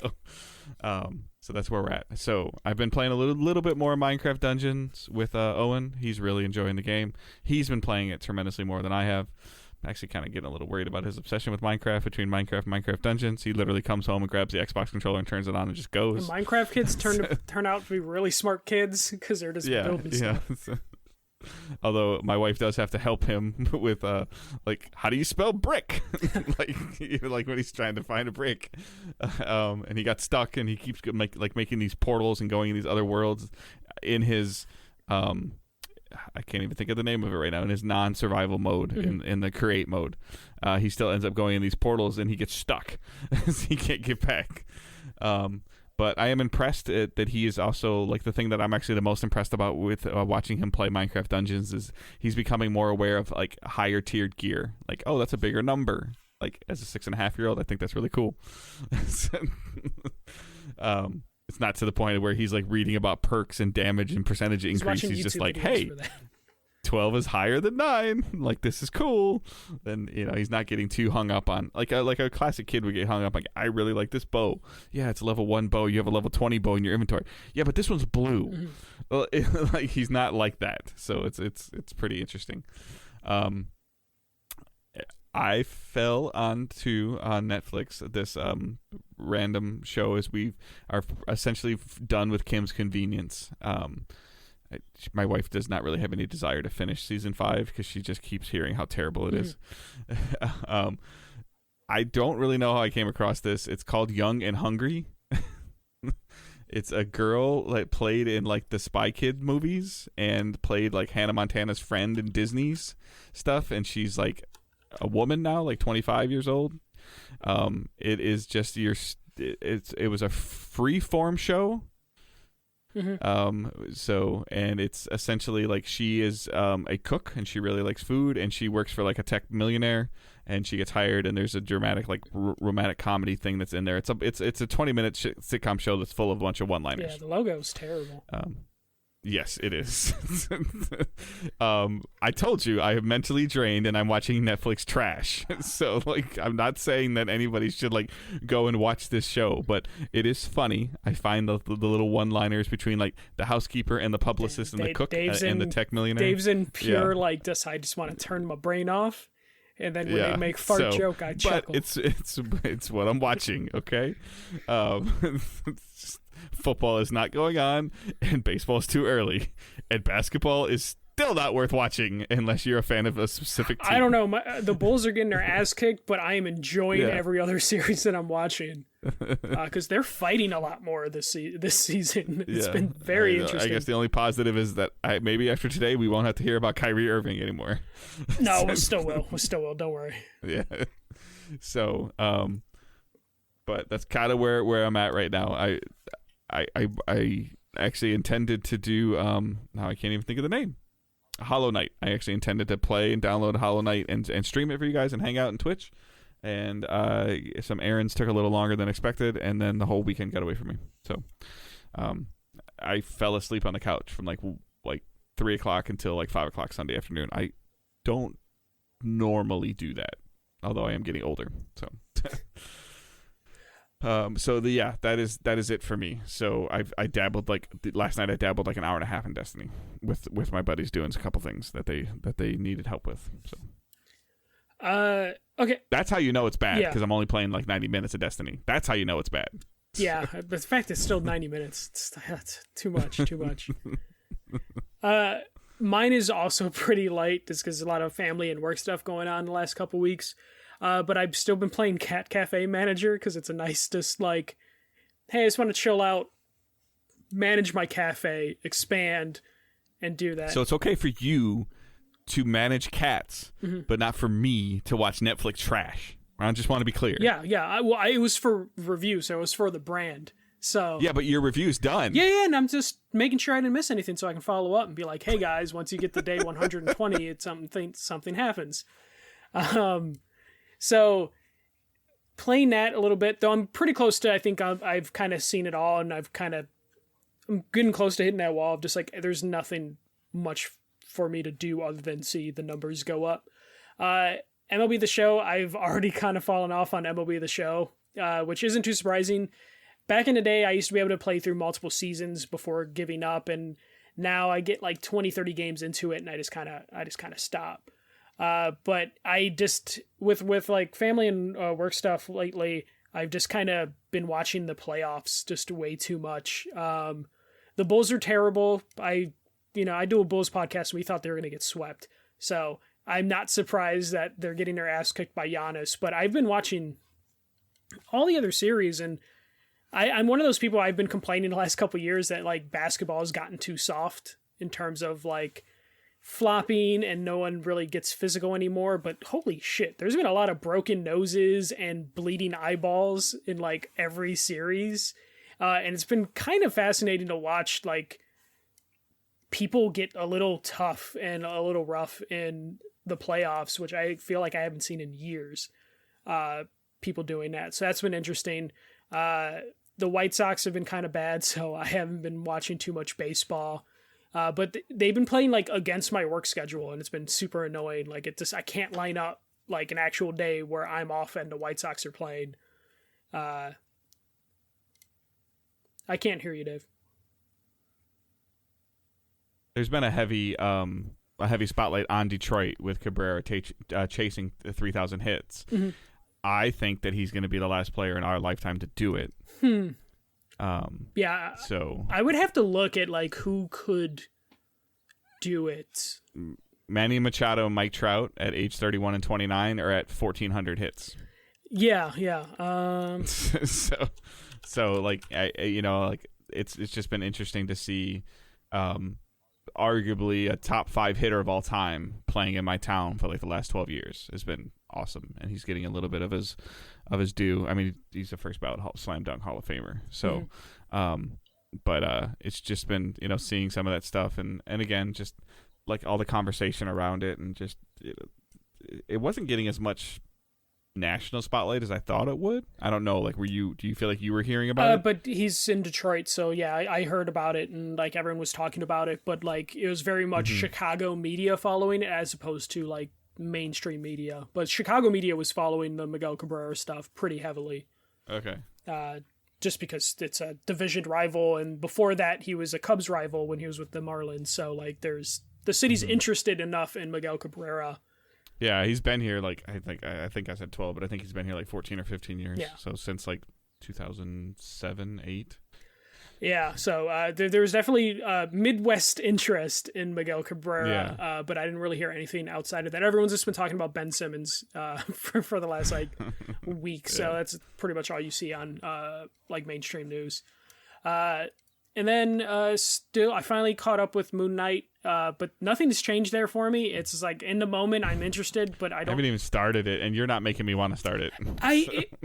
that's where we're at. So I've been playing a little bit more Minecraft Dungeons with Owen. He's really enjoying the game. He's been playing it tremendously more than I have. I'm actually kind of getting a little worried about his obsession with Minecraft. Between Minecraft and Minecraft Dungeons, he literally comes home and grabs the Xbox controller and turns it on and just goes. The Minecraft kids turn out to be really smart kids because they're just building stuff. Although my wife does have to help him with like, how do you spell brick? like when he's trying to find a brick, and he got stuck, and he keeps making these portals and going in these other worlds in his I can't even think of the name of it right now, in his non-survival mode, in the create mode, he still ends up going in these portals and he gets stuck. So he can't get back. But I am impressed that he is also, like, the thing that I'm actually the most impressed about with watching him play Minecraft Dungeons is he's becoming more aware of, like, higher tiered gear. Like, oh, that's a bigger number. Like, as a 6.5-year-old, I think that's really cool. It's not to the point where he's, like, reading about perks and damage and percentage increase. He's just like, hey, 12 is higher than 9. Like, this is cool. Then, you know, he's not getting too hung up on, like a classic kid would get hung up, like, I really like this bow. Yeah, it's a level 1 bow. You have a level 20 bow in your inventory. Yeah, but this one's blue. Well, like, he's not like that. So it's pretty interesting. I fell onto on Netflix this random show as we are essentially done with Kim's Convenience. My wife does not really have any desire to finish season 5 because she just keeps hearing how terrible it is. I don't really know how I came across this. It's called Young and Hungry. It's a girl that played in, like, the Spy Kid movies and played, like, Hannah Montana's friend in Disney's stuff, and she's, like, a woman now, like 25 years old. It is just it was a free form show. So, and it's essentially like she is a cook and she really likes food and she works for, like, a tech millionaire and she gets hired, and there's a dramatic, like, romantic comedy thing that's in there. It's a 20-minute sitcom show that's full of a bunch of one-liners. Yeah, the logo's terrible. Yes, it is. I told you I am mentally drained and I'm watching Netflix trash. So, like, I'm not saying that anybody should, like, go and watch this show, but it is funny. I find the little one-liners between, like, the housekeeper and the publicist and the cook and the tech millionaire. Dave's in pure, like, I just want to turn my brain off. And then when they make fart joke, I chuckle. But it's what I'm watching, okay? Football is not going on, and baseball is too early, and basketball is still not worth watching unless you're a fan of a specific team. I don't know. The Bulls are getting their ass kicked, but I am enjoying every other series that I'm watching because they're fighting a lot more this season. It's been very interesting. I guess the only positive is that maybe after today we won't have to hear about Kyrie Irving anymore. No, we still will. We still will. Don't worry. Yeah. So, but that's kind of where I'm at right now. I actually intended to do now I can't even think of the name. Hollow Knight. I actually intended to play and download Hollow Knight and stream it for you guys and hang out on Twitch. And some errands took a little longer than expected, and then the whole weekend got away from me. So I fell asleep on the couch from like 3 o'clock until like 5 o'clock Sunday afternoon. I don't normally do that, although I am getting older. So that is it for me. So I dabbled, like, last night I dabbled like an hour and a half in Destiny with my buddies doing a couple things that they needed help with. So okay, that's how you know it's bad, because I'm only playing like 90 minutes of Destiny. That's how you know it's bad. Yeah, but the fact it's still 90 minutes, that's too much. Mine is also pretty light just because a lot of family and work stuff going on the last couple weeks. But I've still been playing Cat Cafe Manager because it's a nice, just like, hey, I just want to chill out, manage my cafe, expand, and do that. So it's okay for you to manage cats, but not for me to watch Netflix trash. I just want to be clear. Yeah. It was for review, so it was for the brand. So yeah, but your review's done. Yeah, and I'm just making sure I didn't miss anything so I can follow up and be like, hey guys, once you get to day 120, it's something happens. So playing that a little bit, though I'm pretty close to, I think I've kind of seen it all, and I'm getting close to hitting that wall of just like, there's nothing much for me to do other than see the numbers go up. MLB The Show, I've already kind of fallen off on MLB The Show, which isn't too surprising. Back in the day, I used to be able to play through multiple seasons before giving up, and now I get like 20, 30 games into it, and I just kind of stop. But I just, with like family and work stuff lately, I've just kind of been watching the playoffs just way too much. The Bulls are terrible. I do a Bulls podcast, and we thought they were going to get swept. So I'm not surprised that they're getting their ass kicked by Giannis, but I've been watching all the other series, and I'm one of those people, I've been complaining the last couple of years that like basketball has gotten too soft in terms of like flopping and no one really gets physical anymore, but holy shit, there's been a lot of broken noses and bleeding eyeballs in like every series. And it's been kind of fascinating to watch like people get a little tough and a little rough in the playoffs, which I feel like I haven't seen in years. People doing that. So that's been interesting. The White Sox have been kind of bad, so I haven't been watching too much baseball. But they've been playing like against my work schedule, and it's been super annoying. Like I can't line up like an actual day where I'm off and the White Sox are playing. I can't hear you, Dave. There's been a heavy spotlight on Detroit with Cabrera chasing the 3,000 hits. Mm-hmm. I think that he's going to be the last player in our lifetime to do it. Yeah. So I would have to look at like who could do it. Manny Machado, Mike Trout at age 31 and 29 are at 1,400 hits. Yeah. so like it's just been interesting to see, arguably a top 5 hitter of all time playing in my town for like the last 12 years. Has been awesome, and he's getting a little bit of his due. I mean, he's the first ballot slam dunk Hall of Famer. So, but it's just been seeing some of that stuff, and again just like all the conversation around it, and just it wasn't getting as much national spotlight as I thought it would. I don't know. Like, do you feel like you were hearing about it? But he's in Detroit, so yeah, I heard about it, and like everyone was talking about it, but like it was very much Chicago media following it as opposed to like mainstream media. But Chicago media was following the Miguel Cabrera stuff pretty heavily. Okay. Just because it's a division rival, and before that he was a Cubs rival when he was with the Marlins. So like the city's interested enough in Miguel Cabrera. Yeah, he's been here like I think I said 12, but I think he's been here like 14 or 15 years. Yeah. So since like 2007, 8. Yeah, so there's definitely Midwest interest in Miguel Cabrera, but I didn't really hear anything outside of that. Everyone's just been talking about Ben Simmons for the last like week, so that's pretty much all you see on like mainstream news. And then still, I finally caught up with Moon Knight, but nothing's changed there for me. It's just like in the moment I'm interested, but I haven't even started it, and you're not making me want to start it.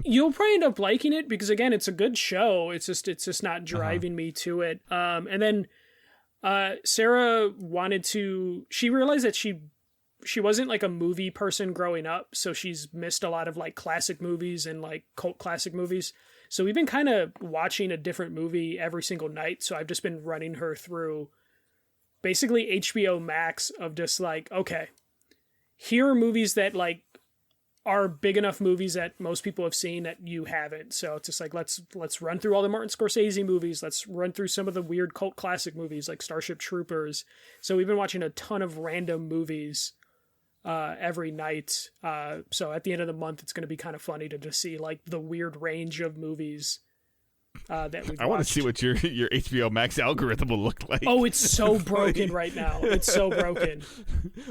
You'll probably end up liking it because again, it's a good show. It's just not driving me to it. And then Sarah she realized that she wasn't like a movie person growing up, so she's missed a lot of like classic movies and like cult classic movies. So we've been kind of watching a different movie every single night. So I've just been running her through basically HBO Max of just like, okay, here are movies that like are big enough movies that most people have seen that you haven't. So it's just like, let's run through all the Martin Scorsese movies. Let's run through some of the weird cult classic movies like Starship Troopers. So we've been watching a ton of random movies every night. So at the end of the month, it's going to be kind of funny to just see like the weird range of movies that we. I want to see what your HBO Max algorithm will look like. Oh, it's so broken right now. It's so broken.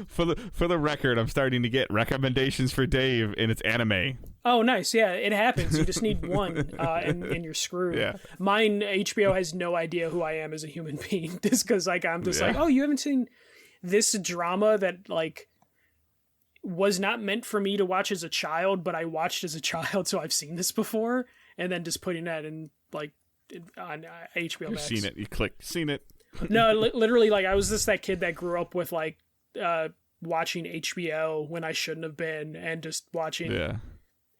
For the record, I'm starting to get recommendations for Dave, and it's anime. Oh, nice. Yeah, it happens. You just need one, and you're screwed. Yeah. Mine, HBO has no idea who I am as a human being, just because like I'm just like, oh, you haven't seen this drama that like was not meant for me to watch as a child, but I watched as a child, so I've seen this before, and then just putting that in like on HBO Max. You've seen it. You click, seen it. No, literally, like I was just that kid that grew up with like watching HBO when I shouldn't have been, and just watching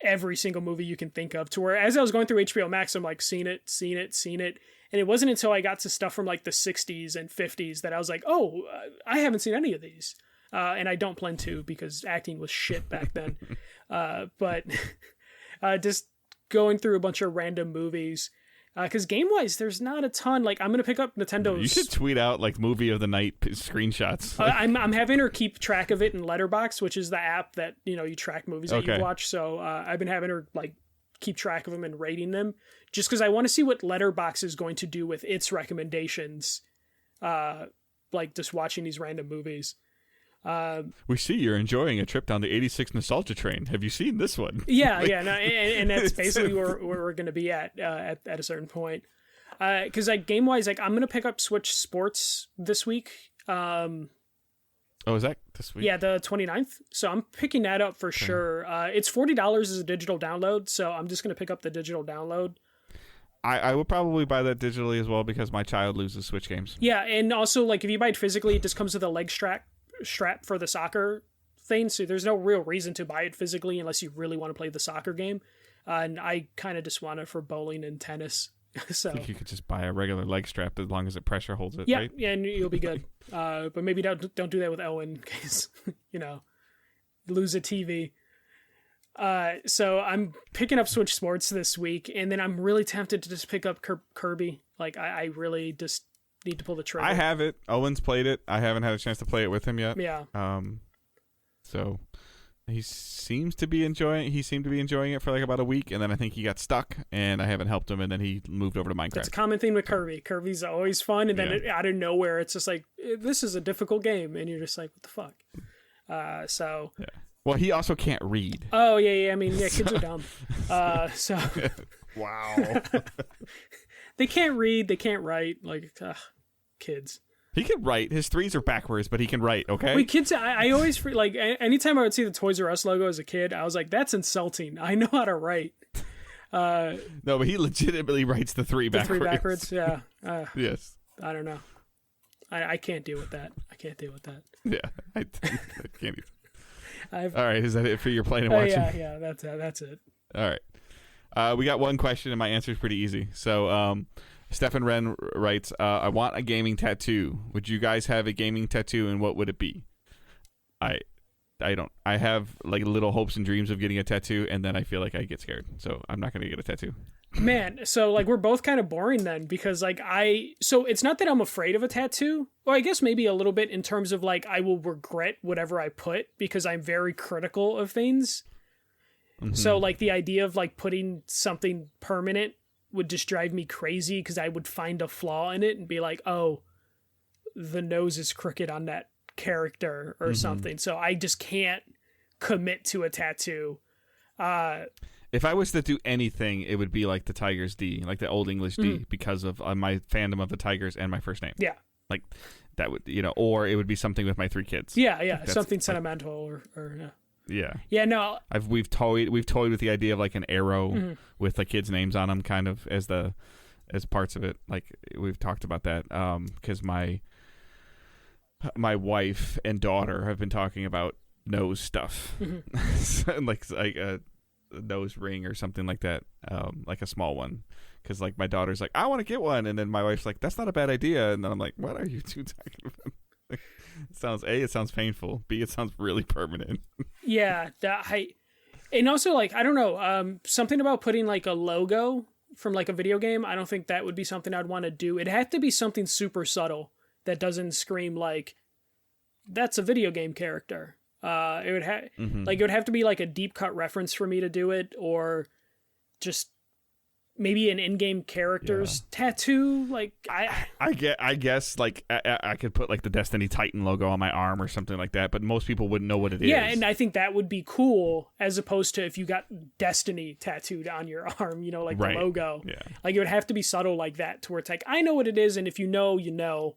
every single movie you can think of. To where as I was going through HBO Max, I'm like, seen it, and it wasn't until I got to stuff from like the 60s and 50s that I was like, oh, I haven't seen any of these. And I don't plan to because acting was shit back then. But just going through a bunch of random movies. Because game-wise, there's not a ton. Like, I'm going to pick up Nintendo's... You should tweet out, like, movie of the night screenshots. I'm having her keep track of it in Letterboxd, which is the app that, you track movies that you watch. So I've been having her, like, keep track of them and rating them. Just because I want to see what Letterboxd is going to do with its recommendations. Like, just watching these random movies. We see you're enjoying a trip down the 86 nostalgia train. Have you seen this one? Yeah, like, no, and that's basically where we're going to be at a certain point. Because like game wise, like I'm going to pick up Switch Sports this week. Oh, is that this week? Yeah, the 29th. So I'm picking that up for sure. It's $40 as a digital download, so I'm just going to pick up the digital download. I would probably buy that digitally as well because my child loses Switch games. Yeah, and also like if you buy it physically, it just comes with a leg strap for the soccer thing, so there's no real reason to buy it physically unless you really want to play the soccer game. And I kind of just want it for bowling and tennis. So I think you could just buy a regular leg strap as long as it pressure holds it, yeah, right? yeah, and you'll be good. But maybe don't do that with Owen in case you lose a TV. So I'm picking up Switch Sports this week, and then I'm really tempted to just pick up Kirby. Like I really just need to pull the trigger. I have it. Owen's played it. I haven't had a chance to play it with him yet. Yeah. So he seemed to be enjoying it for like about a week, and then I think he got stuck, and I haven't helped him, and then he moved over to Minecraft. That's a common thing with Kirby. Kirby's always fun, and then out of nowhere, it's just like, this is a difficult game, and you're just like, what the fuck? So. Yeah. Well, he also can't read. Oh yeah. I mean, yeah, kids are dumb. So. Wow. They can't read. They can't write. Like, kids. He can write. His threes are backwards, but he can write, okay? Wait, kids, I always, like, anytime I would see the Toys R Us logo as a kid, I was like, that's insulting. I know how to write. No, but he legitimately writes the three backwards. The three backwards, yeah. Yes. I don't know. I can't deal with that. Yeah, I can't even. All right, is that it for your playing and watching? Yeah, that's it. All right. We got one question, and my answer is pretty easy. So, Stefan Wren writes, I want a gaming tattoo. Would you guys have a gaming tattoo, and what would it be? I don't. I have like little hopes and dreams of getting a tattoo, and then I feel like I get scared. So I'm not going to get a tattoo. Man, so like we're both kind of boring then, because like so it's not that I'm afraid of a tattoo. Well, I guess maybe a little bit in terms of like I will regret whatever I put because I'm very critical of things. Mm-hmm. So like the idea of like putting something permanent would just drive me crazy because I would find a flaw in it and be like, oh, the nose is crooked on that character or something. So I just can't commit to a tattoo. If I was to do anything, it would be like the Tigers D, like the Old English D, because of my fandom of the Tigers and my first name. Yeah. Like that would, or it would be something with my three kids. Yeah. Something sentimental or yeah. Yeah, no. We've toyed with the idea of like an arrow with the kids' names on them, kind of as parts of it. Like we've talked about that because my wife and daughter have been talking about nose stuff, like a nose ring or something like that, like a small one. Because like my daughter's like, I want to get one, and then my wife's like, that's not a bad idea, and then I'm like, what are you two talking about? It sounds painful. B, it sounds really permanent. Yeah, and also like I don't know, something about putting like a logo from like a video game. I don't think that would be something I'd want to do. It had to be something super subtle that doesn't scream like that's a video game character. It would have like it would have to be like a deep cut reference for me to do it, or just maybe an in-game character's tattoo. Like I guess like I could put like the Destiny Titan logo on my arm or something like that, but most people wouldn't know what it is. Yeah, and I think that would be cool as opposed to if you got Destiny tattooed on your arm, like the logo. Yeah. Like it would have to be subtle like that to where it's like, I know what it is, and if you know,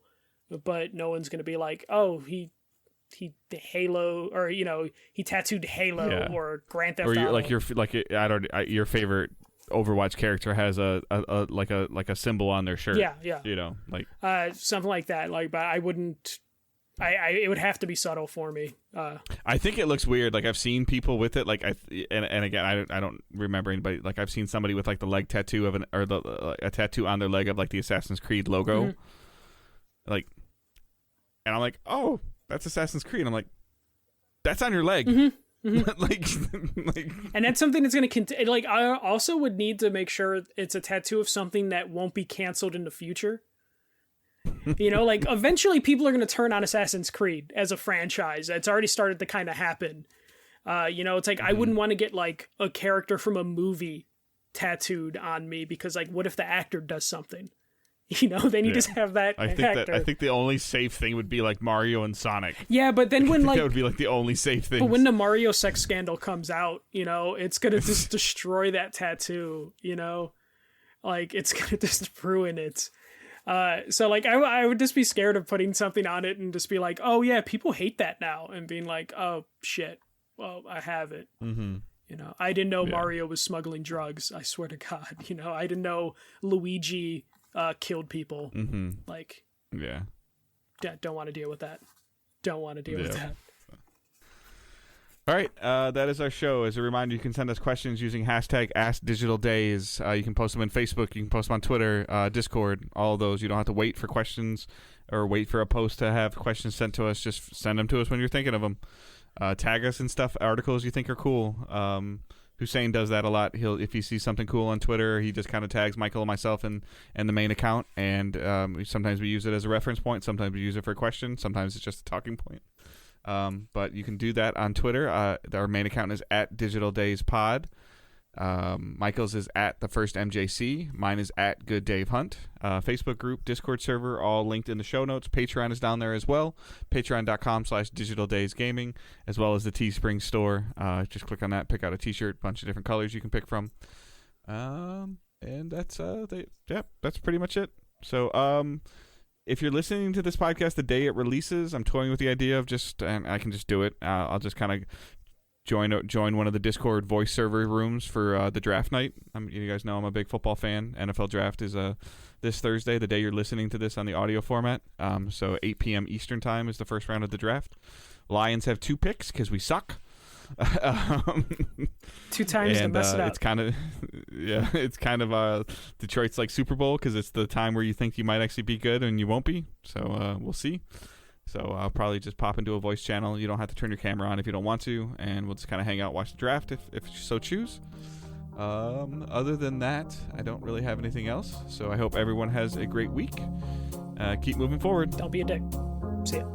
but no one's going to be like, oh, he Halo, or he tattooed Halo or Grand Theft Auto. Or your favorite Overwatch character has a symbol on their shirt. Yeah. Something like that. Like, but I wouldn't. It would have to be subtle for me. I think it looks weird. Like I've seen people with it. Like and again, I don't remember anybody. Like I've seen somebody with like the leg tattoo of a tattoo on their leg of like the Assassin's Creed logo. Like, and I'm like, oh, that's Assassin's Creed. And I'm like, that's on your leg. like, and that's something that's going to like I also would need to make sure it's a tattoo of something that won't be canceled in the future. Like eventually people are going to turn on Assassin's Creed as a franchise. It's already started to kind of happen. It's like I wouldn't want to get like a character from a movie tattooed on me because like what if the actor does something? Then you just have that actor. I think the only safe thing would be like Mario and Sonic. Yeah, but then when like that would be like the only safe thing. But when the Mario sex scandal comes out, it's gonna just destroy that tattoo. Like it's gonna just ruin it. So like I would just be scared of putting something on it and just be like, oh yeah, people hate that now, and being like, oh shit, well I have it. Mm-hmm. You know, I didn't know Mario was smuggling drugs. I swear to God, you know, I didn't know Luigi killed people. Mm-hmm. Like, yeah, don't want to deal with that. Don't want to deal with that. All right, that is our show. As a reminder, you can send us questions using hashtag AskDigitalDays. You can post them on Facebook. You can post them on Twitter, Discord, all of those. You don't have to wait for questions or wait for a post to have questions sent to us. Just send them to us when you're thinking of them. Tag us and stuff, articles you think are cool. Hussein does that a lot. If he sees something cool on Twitter, he just kind of tags Michael and myself and the main account. And sometimes we use it as a reference point. Sometimes we use it for a question. Sometimes it's just a talking point. But you can do that on Twitter. Our main account is at Digital Days Pod. Michael's is at the first MJC. Mine is at Good Dave Hunt. Facebook group, Discord server, all linked in the show notes. Patreon is down there as well. Patreon.com/DigitalDaysGaming, as well as the Teespring store. Just click on that, pick out a t-shirt, bunch of different colors you can pick from. And that's that's pretty much it. So if you're listening to this podcast the day it releases, I'm toying with the idea of and I can just do it. I'll just kind of join one of the Discord voice server rooms for the draft night. You guys know I'm a big football fan. NFL draft is this Thursday, the day you're listening to this on the audio format. So 8 p.m. Eastern time is the first round of the draft. Lions have 2 picks because we suck. 2 times to mess it up. It's kind of Detroit's like Super Bowl because it's the time where you think you might actually be good and you won't be. So we'll see. So I'll probably just pop into a voice channel. You don't have to turn your camera on if you don't want to, and we'll just kind of hang out, watch the draft if you so choose. Other than that, I don't really have anything else. So I hope everyone has a great week. Keep moving forward. Don't be a dick. See ya.